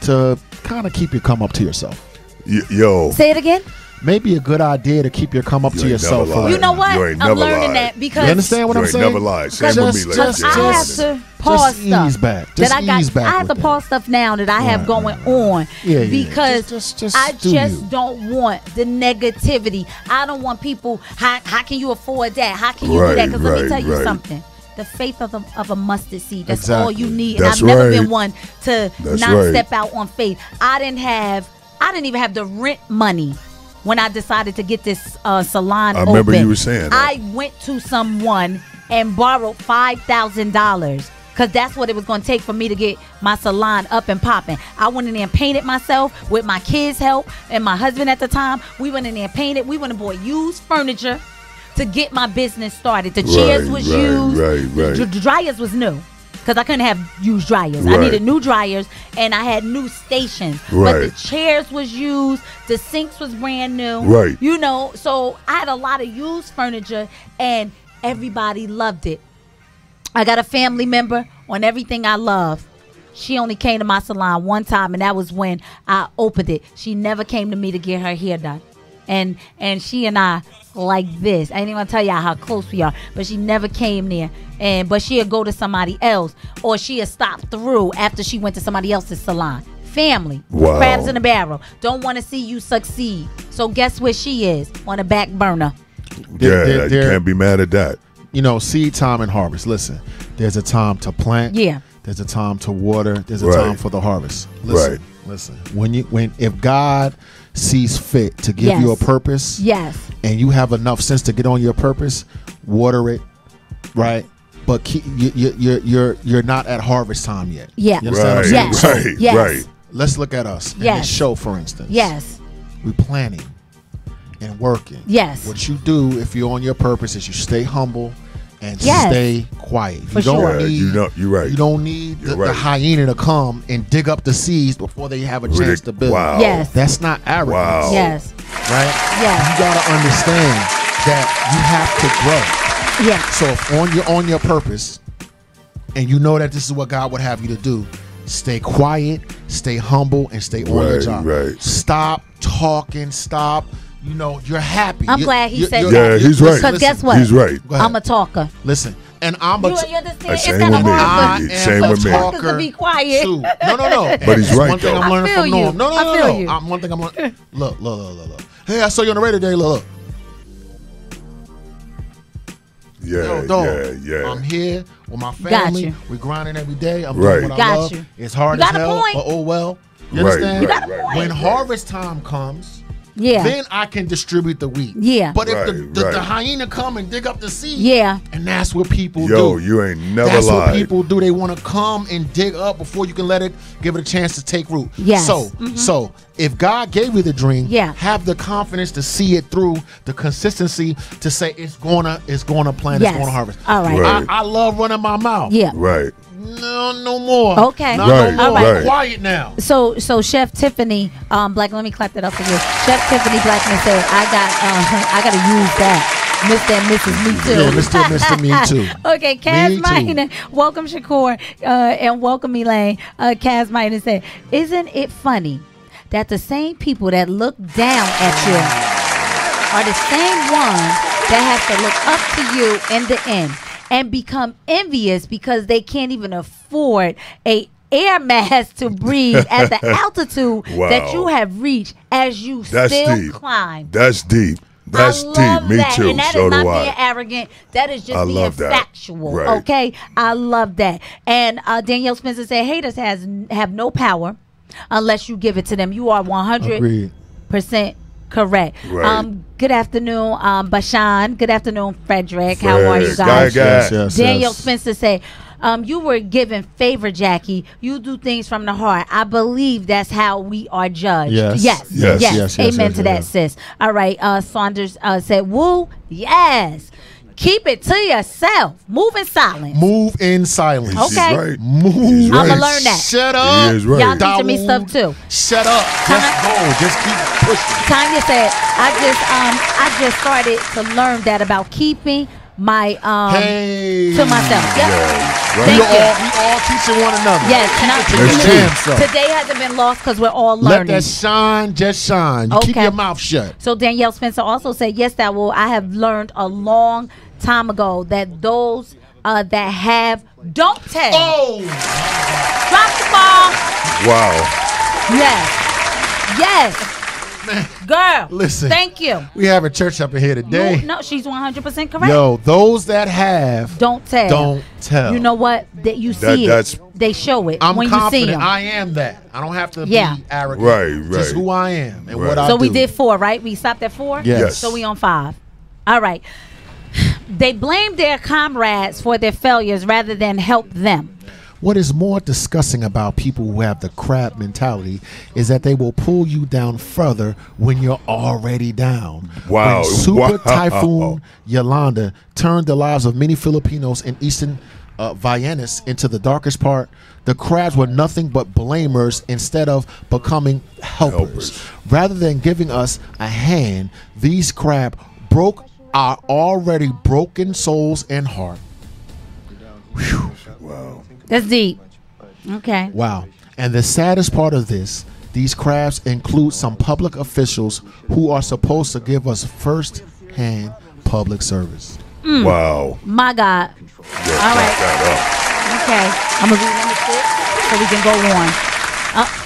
to kind of keep your come up to yourself. Yo. Say it again. Maybe a good idea to keep your come up to yourself. You know what? I'm learning that, because you understand what I'm saying? Never lied. Same with me, because I have to pause stuff. I have to pause stuff now that I have going on, because I just don't want the negativity. I don't want people. How can you afford that? How can you do that? Because let me tell you something. The faith of a mustard seed. That's all you need. And I've never been one to step out on faith. I didn't even have the rent money when I decided to get this salon open. I remember you were saying that. I went to someone and borrowed $5,000, because that's what it was going to take for me to get my salon up and popping. I went in there and painted myself with my kids' help and my husband at the time. We went in there and painted. We went and bought used furniture to get my business started. The chairs was used. The dryers was new. because I couldn't have used dryers. I Right. needed new dryers, and I had new stations. But Right. the chairs was used, the sinks was brand new. Right. You know, so I had a lot of used furniture, and everybody loved it. I got a family member on everything I love. She only came to my salon one time, and that was when I opened it. She never came to me to get her hair done. And she and I like this. I ain't even gonna tell y'all how close we are, but she never came there. But she'll go to somebody else, or she'll stop through after she went to somebody else's salon. Family, Wow. crabs in a barrel. Don't want to see you succeed. So guess where she is? On the back burner. You can't be mad at that. You know, seed time and harvest. Listen, there's a time to plant. Yeah. There's a time to water. There's a Right. time for the harvest. Listen, Right. Listen. If God sees fit to give you a purpose, yes, and you have enough sense to get on your purpose, water it, right? But you're not at harvest time yet. Yeah. You understand what I'm Yes. saying? Right, yes. right. Let's look at us in Yes. this show, for instance. Yes. We're planning and working. Yes. What you do if you're on your purpose is you stay humble and Yes. stay quiet. For you don't sure. need, you're right. You don't need the right. hyena to come and dig up the seeds before they have a chance to build. Wow. Yes. That's not arrogance. Wow. Yes. Right? Yes. You gotta understand that you have to grow. Yeah. So if you're on your purpose and you know that this is what God would have you to do, stay quiet, stay humble, and stay on your job. Right. Stop talking. Stop. You know, you're happy. I'm glad he said Yeah, that. he's right. Because guess what? He's right. Go ahead. I'm a talker. Listen, and I'm a You understand? It's Same kind of with me. hard for Same with me. talkers to be quiet. too. No. But he's right, One thing though. I'm learning I feel from you. Norm. No. I feel you. One thing I'm learning. Look. Hey, I saw you on the radio today. Look. Yeah, Yo, dog, yeah. I'm here with my Got family. you. We're grinding every day. I'm Right. doing what Got I love. you. It's hard You as got a hell, point. but oh well. You Right, understand? You got a point. When harvest time comes, Yeah. then I can distribute the wheat. Yeah. But if Right, the hyena come and dig up the seed, Yeah. and that's what people Yo, do. you ain't never That's what lied. people do. They want to come and dig up before you can give it a chance to take root. Yes. So if God gave you the dream, Yeah. have the confidence to see it through, the consistency to say it's gonna plant, Yes. it's gonna harvest. All right. Right. I love running my mouth. Yeah. Right. No more. Okay. Not Right, no more. right. I'm quiet now. So Chef Tiffany Black, let me clap that up for you. Chef Tiffany Blackman said, I gotta use that. Mr. and Mrs. Me Too. Yeah, Mr. Me Too. Okay, Kaz Me too. Minor, welcome Shakur, and welcome Elaine. Kaz Minor said, isn't it funny that the same people that look down at you are the same ones that have to look up to you in the end and become envious because they can't even afford a air mask to breathe at the altitude Wow. that you have reached as you That's still deep. climb. That's deep. That's I deep. love Me that. too. And that So is not do being I. arrogant. That is just I being love that. factual. Right. Okay? I love that. And Danielle Spencer said, haters have no power unless you give it to them. You are 100% correct. Right. Good afternoon, Bashan. Good afternoon, Frederick. How are you Fred, guys? Yes. Danielle Spencer said, you were given favor, Jackie. You do things from the heart. I believe that's how we are judged. Yes. Amen to that, sis. All right. Saunders said, woo, yes. Keep it to yourself. Move in silence. Move in silence. Okay. He's right. Move. He's I'm right. going to learn that. Shut up. He is right. Y'all teaching me stuff too. Shut up. Just go. Just keep pushing. Tanya said, I just started to learn that about keeping my to myself. Yep. Yeah, Thank right. you. We all teaching one another. Yes, Keep it to That's your true. damn self. Today hasn't been lost because we're all Let learning. that shine, just shine. You keep Okay. your mouth shut. So Danielle Spencer also said, yes, that will. I have learned a long time ago that those that have don't tell. Oh, Drop the ball. Wow. Yes. Girl. Listen. Thank you. we have a church up in here today. No, she's 100% correct. Yo, those that have Don't tell. don't tell. You know what? That you That- see that's- it. They show it I'm when you see confident them. I am that. I don't have to Yeah. be arrogant. Right. Just who I am and Right. what I So do. we did 4, right? We stopped at 4? Yes. So we on 5. All right. They blame their comrades for their failures rather than help them. What is more disgusting about people who have the crab mentality is that they will pull you down further when you're already down. Wow. When Super Wow. Typhoon Yolanda turned the lives of many Filipinos in Eastern Viennese into the darkest part, the crabs were nothing but blamers instead of becoming helpers. Rather than giving us a hand, these crabs broke our already broken souls and heart. Whew. Wow. That's deep. Okay. Wow. And the saddest part of this, these crabs include some public officials who are supposed to give us first-hand public service. Wow. My God. All right. Okay. I'm going to read number 6 so we can go on.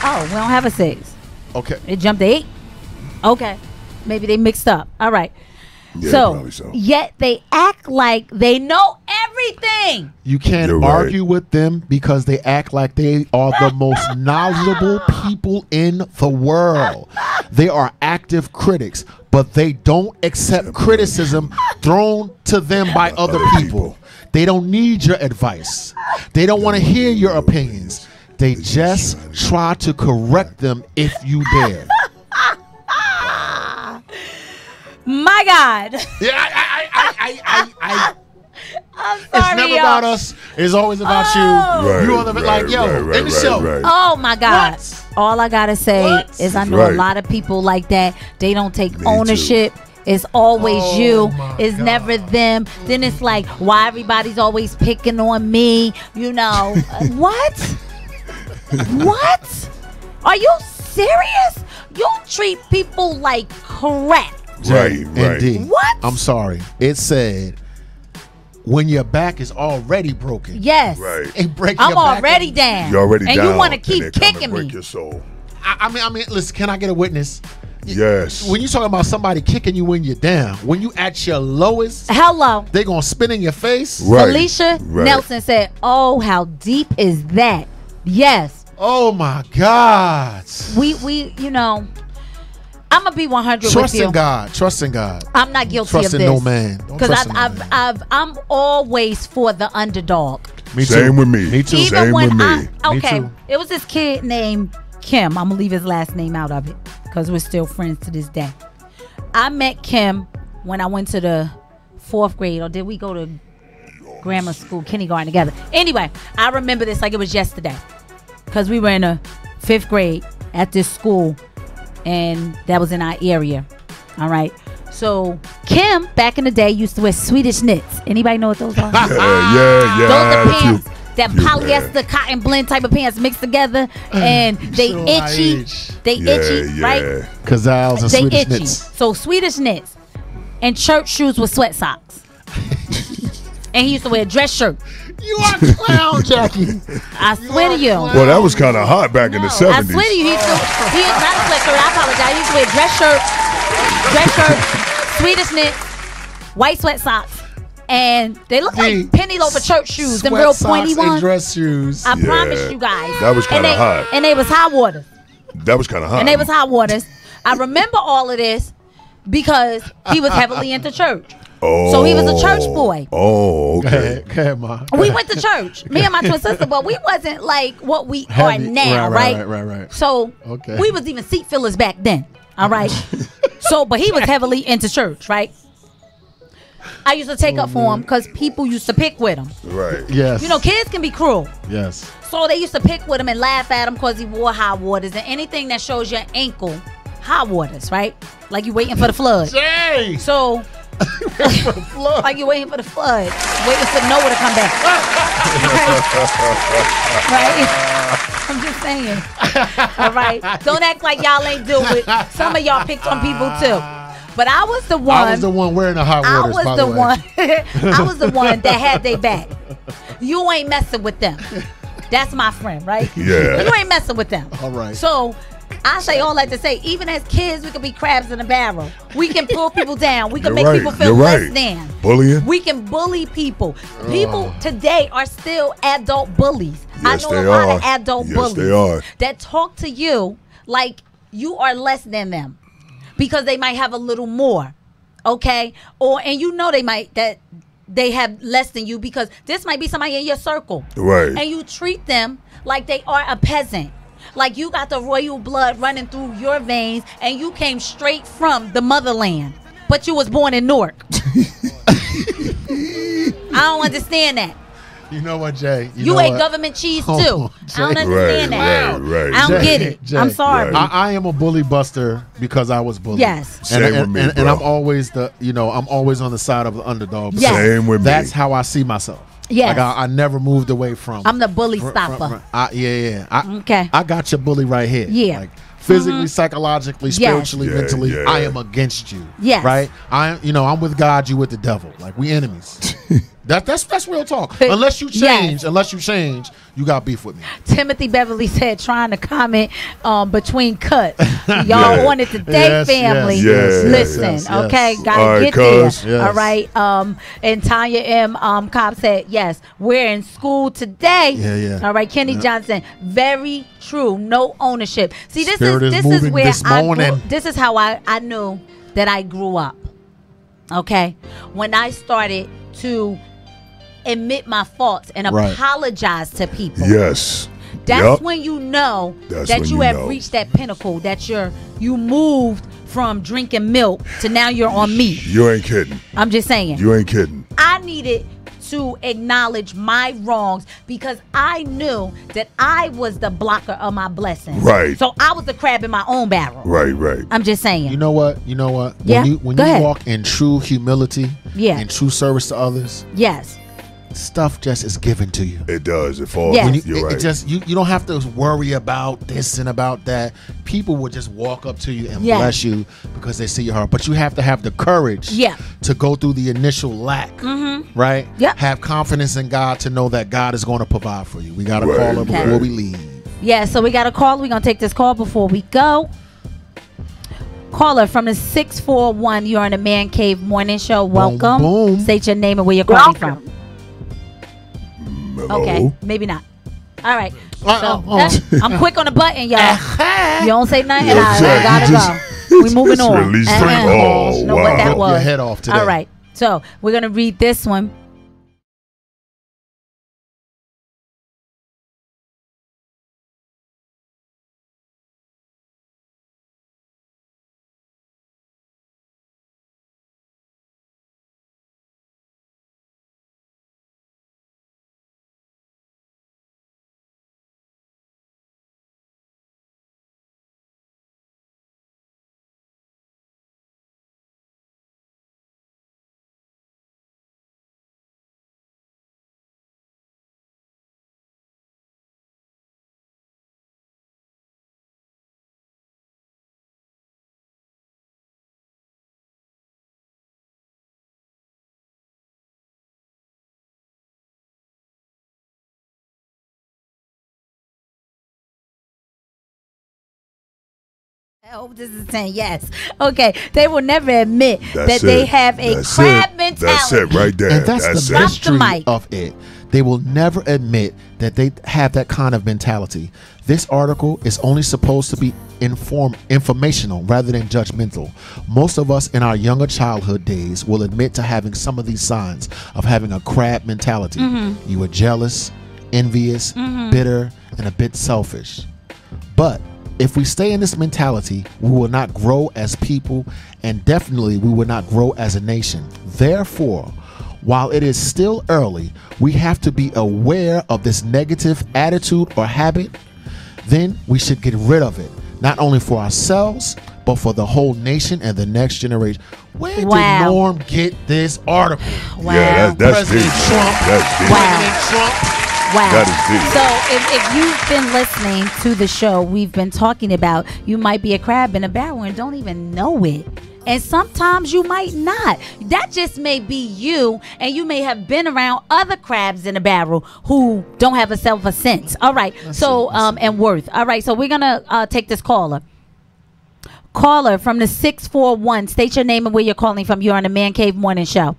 Oh, we don't have a 6. Okay. It jumped to 8? Okay. Maybe they mixed up. All right. Yeah, So, yet they act like they know everything. You can't argue with them because they act like they are the most knowledgeable people in the world. They are active critics, but they don't accept criticism thrown to them by other people. They don't need your advice. They don't want to hear your opinions. They just try to correct them if you dare. My God. Yeah, I'm sorry, it's never about us. It's always about you. You are the like, yo, in the show. Oh my God. All I gotta say is I know a lot of people like that. They don't take ownership. It's always you. It's never them. Then it's like, why everybody's always picking on me? You know. What? What? Are you serious? You treat people like crap. Right. Indeed. What? I'm sorry. It said when your back is already broken. Yes. Right. And break I'm your back already down. You're already and down. And you want to and keep they come and kicking break me. Your soul. I mean, listen, can I get a witness? Yes. When you talking about somebody kicking you when you're down, when you at your lowest, hello, they gonna spit in your face. Right. Felicia Nelson said, "Oh, how deep is that?" Yes. Oh my God. We, you know, I'm gonna be 100 with you. Trust in God. Trust in God. I'm not guilty Trust of in this. no man. Because I'm always for the underdog. Me too. Same with me. Me too. Even Same when with me. Okay, Me too. it was this kid named Kim. I'm gonna leave his last name out of it because we're still friends to this day. I met Kim when I went to the 4th grade, or did we go to grammar school, kindergarten together? Anyway, I remember this like it was yesterday because we were in the 5th grade at this school, and that was in our area. All right. So Kim, back in the day, used to wear Swedish knits. Anybody know what those are? Yeah. Those are pants. That polyester cotton blend type of pants mixed together, and they itchy. They itchy, right? Cazals and They Swedish itchy. knits. So Swedish knits and church shoes with sweat socks. And he used to wear a dress shirt. You are a clown, Jackie. I swear to you. Well, that was kind of hot back in the 70s. I swear to you, he is not a sweatshirt. I apologize. He used to wear dress shirt, Swedish knits, white sweat socks. And they look like penny loafer church shoes, them real pointy ones. And dress shoes. I promise you guys. That was kind of hot. And they was hot waters. That was kind of hot. And they was hot waters. I remember all of this because he was heavily into church. Oh. So he was a church boy. Oh, okay. Go ahead, Ma. We went to church, me and my twin sister, but we wasn't like what we are now, right? Right. So we was even seat fillers back then, all right? So, but he was heavily into church, right? I used to take up for him because people used to pick with him. Right. Yes. You know, kids can be cruel. Yes. So they used to pick with him and laugh at him because he wore high waters, and anything that shows your ankle, high waters, right? Like you waiting for the flood. Jay! So, like you waiting for the flood, waiting for Noah to come back. Right? I'm just saying. All right? Don't act like y'all ain't do it. Some of y'all picked on people too. But I was the one. I was the one wearing the hot waters. I was the one. I was the one that had their back. You ain't messing with them. That's my friend, right? Yeah. You ain't messing with them. All right. So I say all that to say, even as kids, we can be crabs in a barrel. We can pull people down. We can make people feel less than. Bullying. We can bully people. People today are still adult bullies. Yes, I know they a lot are. of adult Yes, bullies they are. that talk to you like you are less than them because they might have a little more. Okay? And you know they have less than you because this might be somebody in your circle. Right. And you treat them like they are a peasant. Like you got the royal blood running through your veins and you came straight from the motherland. But you was born in Newark. I don't understand that. You know what, Jay? You ate government cheese too. I don't understand that. Right. I don't get it. Jay, I'm sorry. I am a bully buster because I was bullied. Yes. Same with me, and I'm always I'm always on the side of the underdog. Yes. Same with me. That's how I see myself. Yes. Like I never moved away from. I'm the bully stopper. Okay. I got your bully right here. Yeah. Like physically, psychologically, spiritually, mentally, I am against you. Yes. Right? I'm with God, you with the devil. Like we enemies. That's real talk. Unless you change, you got beef with me. Timothy Beverly said, trying to comment between cuts. Y'all wanted to date family. Listen, okay, gotta get there. Yes. All right. And Tanya M. Cobb said, yes, we're in school today. Yeah. All right, Kenny Johnson, very true. No ownership. See, this Spirit is where this is how I knew that I grew up. Okay, when I started to admit my faults and apologize to people. Yes. That's when you know that you have reached that pinnacle, that you moved from drinking milk to now you're on meat. You ain't kidding. I'm just saying. You ain't kidding. I needed to acknowledge my wrongs because I knew that I was the blocker of my blessings. Right. So I was the crab in my own barrel. Right. I'm just saying. You know what? Yeah. When you walk in true humility and true service to others. Yes. Stuff just is given to you. It does. It falls. Yes. You're right. It just you don't have to worry about this and about that. People will just walk up to you and bless you because they see your heart. But you have to have the courage to go through the initial lack. Right? Yep. Have confidence in God to know that God is going to provide for you. We got to call her before we leave. Yeah, so we got a call. We're going to take this call before we go. Caller from the 641. You're on the Man Cave Morning Show. Welcome. Boom. State your name and where you're calling from. Okay, maybe not. All right. I'm quick on the button, y'all. You don't say nothing. I gotta go. We moving on. Release know what that was. Your head off today. All right. So we're gonna read this one. I hope this is saying yes. Okay, they will never admit that they have a crab mentality. That's it right there. And that's the mystery of it. They will never admit that they have that kind of mentality. This article is only supposed to be informational rather than judgmental. Most of us in our younger childhood days will admit to having some of these signs of having a crab mentality. You are jealous, envious, bitter, and a bit selfish. But if we stay in this mentality, we will not grow as people, and definitely we will not grow as a nation. Therefore, while it is still early, we have to be aware of this negative attitude or habit. Then we should get rid of it, not only for ourselves, but for the whole nation and the next generation. Where did Norm get this article? Yeah, that's President deep. Trump. That's deep. President Trump. Wow. That is deep. So if you've been listening to the show, we've been talking about you might be a crab in a barrel and don't even know it. And sometimes you might not. That just may be you, and you may have been around other crabs in a barrel who don't have a sense. All right. And worth. All right. So we're going to take this caller. Caller from the 641. State your name and where you're calling from. You're on the Man Cave Morning Show.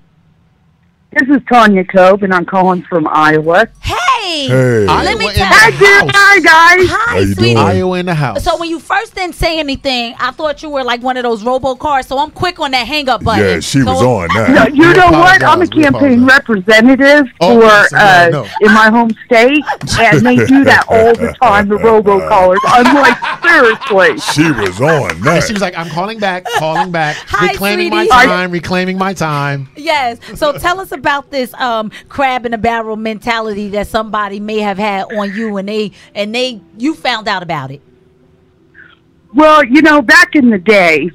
This is Tanya Cope, and I'm calling from Iowa. Hey! Let me tell you. Hi, Hi, guys. How Hi, you sweetie. doing? Iowa in the house. So when you first didn't say anything, I thought you were like one of those robocars. So I'm quick on that hang up button. Yeah, she was on No, that. you know what? I'm a campaign representative for in my home state, and they do that all the time. The robocallers. I'm like, seriously. She was on And that. she was like, I'm calling back, Hi, reclaiming my sweetie. time, reclaiming my time. Yes. So tell us about this crab in a barrel mentality that somebody may have had on you, and you found out about it. Well, you know, back in the day,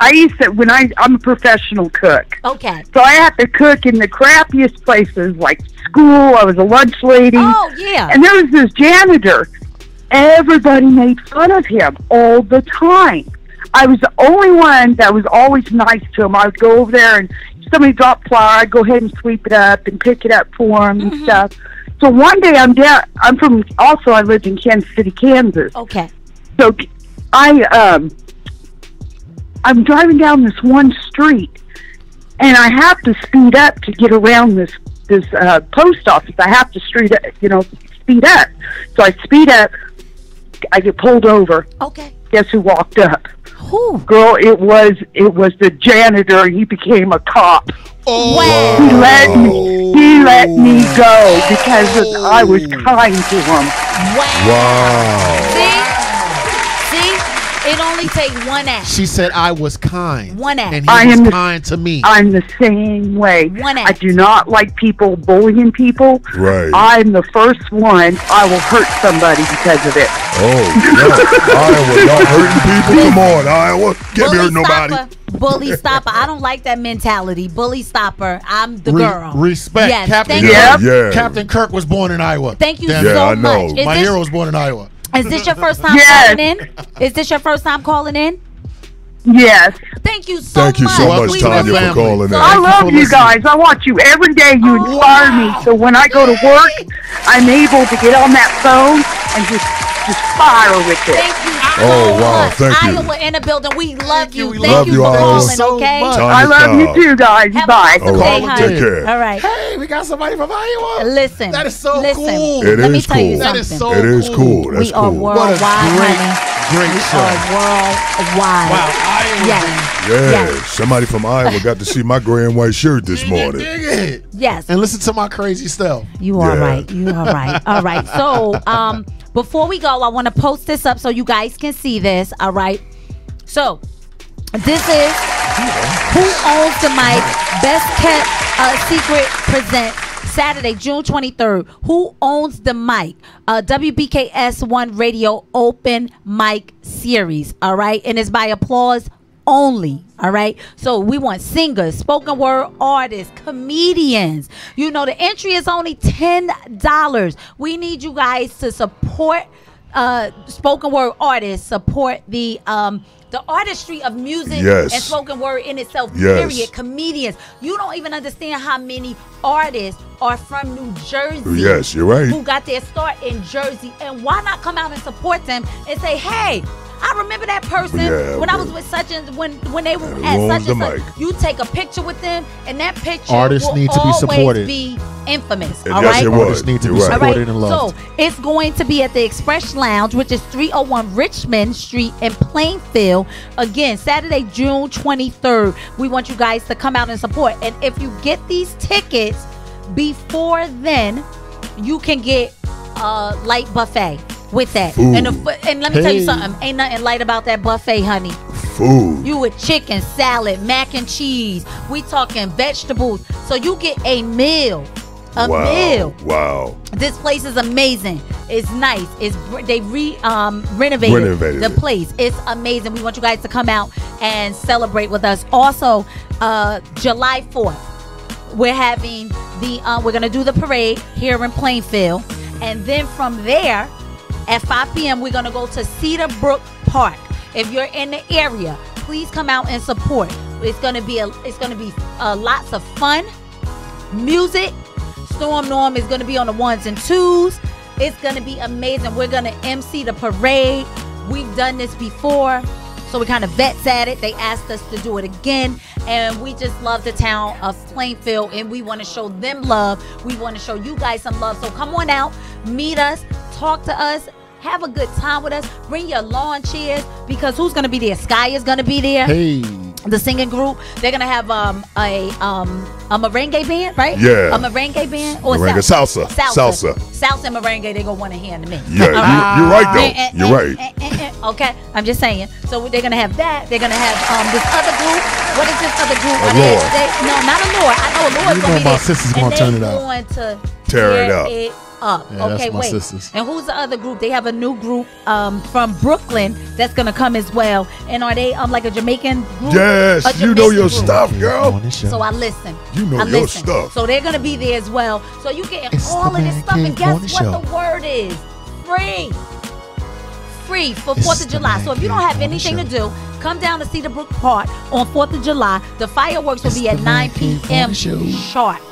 I used to, I'm a professional cook. Okay. So I had to cook in the crappiest places like school. I was a lunch lady. Oh, yeah. And there was this janitor. Everybody made fun of him all the time. I was the only one that was always nice to him. I would go over there and if somebody dropped flour, I'd go ahead and sweep it up and pick it up for him and stuff. So one day I lived in Kansas City, Kansas. Okay. So I'm driving down this one street, and I have to speed up to get around this post office. I have to speed up. So I speed up. I get pulled over. Okay. Guess who walked up? Who? Girl, it was the janitor. He became a cop. Oh. Wow. He let me go because I was kind to him. Wow. See? It only takes one act. She said I was kind. One act. And he was kind to me. I'm the same way. One I act. do not like people bullying people. Right. I'm the first one. I will hurt somebody because of it. Oh, yeah. Iowa, y'all hurting people? Come on, Iowa. Can't be hurting nobody. Bully stopper. I don't like that mentality. Bully stopper. I'm the girl. Respect. Yes, Captain thank Kirk. you. Yeah. Captain Kirk was born in Iowa. Thank you Damn so it. I know. much. My hero was born in Iowa. Is this your first time Yes. calling in? Is this your first time calling in? Yes. Thank you so Thank you so much. much, Tanya, for calling in. I love you guys. I watch you every day. You inspire me. So when I go to work, I'm able to get on that phone and just fire with it. Thank you Oh, so wow. much. Thank you. Iowa in the building. We love you. love Thank you you, for Iowa. calling, So okay? much. I love you too, guys. Have Bye. a wonderful All day, right. honey. Take care. All right. Hey, we got somebody from Iowa. Listen. That is so listen. cool. It Let me is tell you cool. That is something. so It is cool. That's We are cool. worldwide, Great We show. are worldwide. Wow, Iowa. Yes. Yeah, Yes. somebody from Iowa got to see my gray and white shirt this morning. Dig it. Yes. And listen to my crazy stuff. You are Yeah. right. You are right. All right. So, before we go, I want to post this up so you guys can see this. All right. So, this is Who Owns the Mic? Best Kept Secret presents Saturday, June 23rd. Who Owns the Mic? WBKS1 Radio Open Mic Series. All right. And it's by applause only. All right. So we want singers, spoken word artists, comedians. You know, the entry is only $10. We need you guys to support spoken word artists, support the artistry of music Yes. and spoken word in itself. Yes. Period. Comedians. You don't even understand how many artists are from New Jersey. Yes, you're right. Who got their start in Jersey, and why not come out and support them and say, hey, I remember that person Yeah, when I but- was with such and when they were Who at owns such and the such. mic? You take a picture with them, and that picture Artists will need to be always supported. be infamous. And All yes, right. it would. Artists need to be You're right. All right, supported and loved. so it's going to be at the Express Lounge, which is 301 Richmond Street in Plainfield. Again, Saturday, June 23rd. We want you guys to come out and support. And if you get these tickets before then, you can get a light buffet with that. Food. And let me tell you Hey. something. Ain't nothing light about that buffet, honey. Food. You with chicken, salad, mac and cheese. We talking vegetables. So you get a meal. A wow. meal. Wow. This place is amazing. It's nice. They renovated the it. place. It's amazing. We want you guys to come out and celebrate with us. Also, July 4th, we're having we're gonna do the parade here in Plainfield, and then from there, at 5 p.m., we're gonna go to Cedar Brook Park. If you're in the area, please come out and support. It's gonna be lots of fun, music. Storm Norm is gonna be on the 1s and 2s. It's gonna be amazing. We're gonna MC the parade. We've done this before, so we're kind of vets at it. They asked us to do it again, and we just love the town of Plainfield, and we want to show them love. We want to show you guys some love. So come on out, meet us, talk to us. Have a good time with us. Bring your lawn chairs, because who's gonna be there? Sky is gonna be there. Hey. The singing group. They're gonna have a merengue band, right? Yeah. A merengue band or Merengue, salsa. Salsa and merengue. They gonna want to hand to me. Yeah, you're right though. You're right. Okay, I'm just saying. So they're gonna have that. They're gonna have this other group. What is this other group? Allure. No, not Allure. I know Allure's gonna be there. My sister's gonna turn it up. Going to tear it up. Yeah, okay, that's my wait. sisters. And who's the other group? They have a new group from Brooklyn that's gonna come as well. And are they like a Jamaican group? Yes, you know your stuff, girl. So I listen. You know your stuff. So they're gonna be there as well. So you get all of this stuff, and guess what the word is? Free. Free for 4th of July. So if you don't have anything to do, come down to Cedar Brook Park on 4th of July. The fireworks will be at 9 p.m. sharp.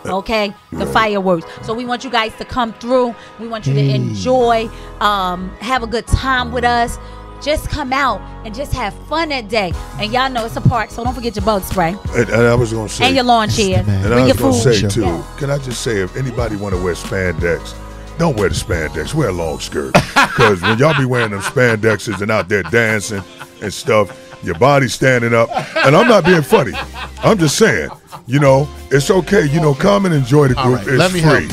Okay, the fireworks. So we want you guys to come through. We want you to enjoy, have a good time with us. Just come out and just have fun that day. And y'all know it's a park, so don't forget your bug spray. And I was gonna say, and your lawn chair. And Bring I was your gonna food. say too. Yes. Can I just say, if anybody want to wear spandex, don't wear the spandex. Wear a long skirt, because when y'all be wearing them spandexes and out there dancing and stuff, your body's standing up. And I'm not being funny. I'm just saying, it's okay. Come and enjoy the group. Right, it's free.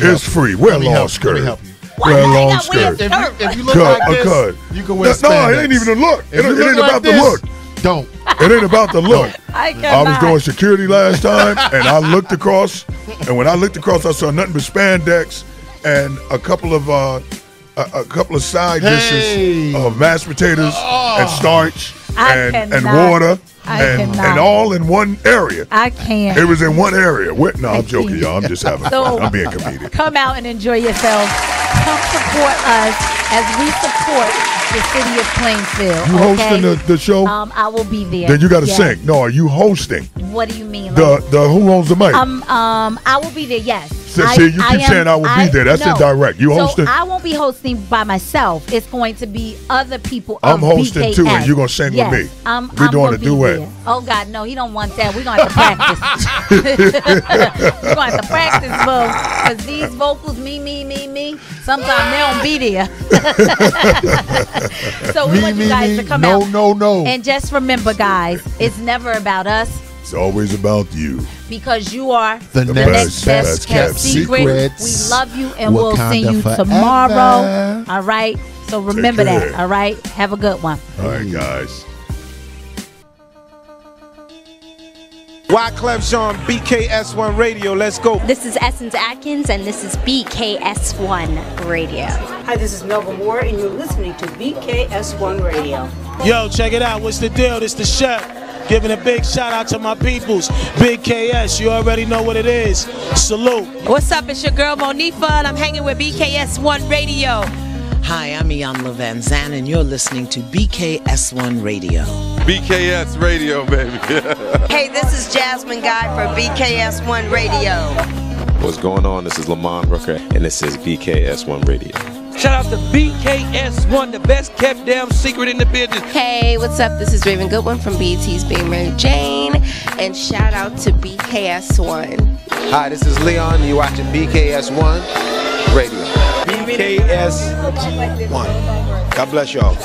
It's free. Wear a long skirt. Let me help you. Wear a long skirt. If you look like this, you can wear spandex. No, it ain't even a look. It ain't about the look. Don't. It ain't about the look. I was doing security last time, and I looked across, and when I looked across, I saw nothing but spandex and a couple of side dishes of mashed potatoes and starch and water and all in one area. I can't. It was in one area. No, I'm joking, y'all. I'm just having fun. I'm being comedic. Come out and enjoy yourselves. Come support us as we support the city of Plainfield. You hosting the show? I will be there. Then you got to sing. No, are you hosting? What do you mean? The who owns the mic? I will be there. Yes. See, you keep saying I will be there. That's indirect. You hosting? So I won't be hosting by myself. It's going to be other people. I'm hosting BKS. Too, and you're gonna sing with me. We're doing a duet. There. Oh God, no, he don't want that. We're gonna have to practice. We're gonna have to practice, boo, because these vocals, me. Sometimes they don't be there. So we want you guys to come out. No. And just remember, guys, it's never about us. It's always about you. Because you are the next best kept secret. We love you, and we'll see you tomorrow. All right? So remember that. All right? Have a good one. All right, guys. Wyclef Jean, BKS1 Radio. Let's go. This is Essence Atkins, and this is BKS1 Radio. Hi, this is Melba Moore, and you're listening to BKS1 Radio. Yo, check it out. What's the deal? This the chef. Giving a big shout out to my peoples. Big KS, you already know what it is. Salute. What's up? It's your girl Monifa, and I'm hanging with BKS1 Radio. Hi, I'm Iyanla Van Zandt, and you're listening to BKS1 Radio. BKS Radio, baby. Hey, this is Jasmine Guy for BKS1 Radio. What's going on? This is Lamont Rooker, and this is BKS1 Radio. Shout out to BKS1, the best kept damn secret in the business. Hey, what's up? This is Raven Goodwin from BET's Being Mary Jane, and shout out to BKS1. Hi, this is Leon. You're watching BKS1 Radio. BKS1. God bless y'all.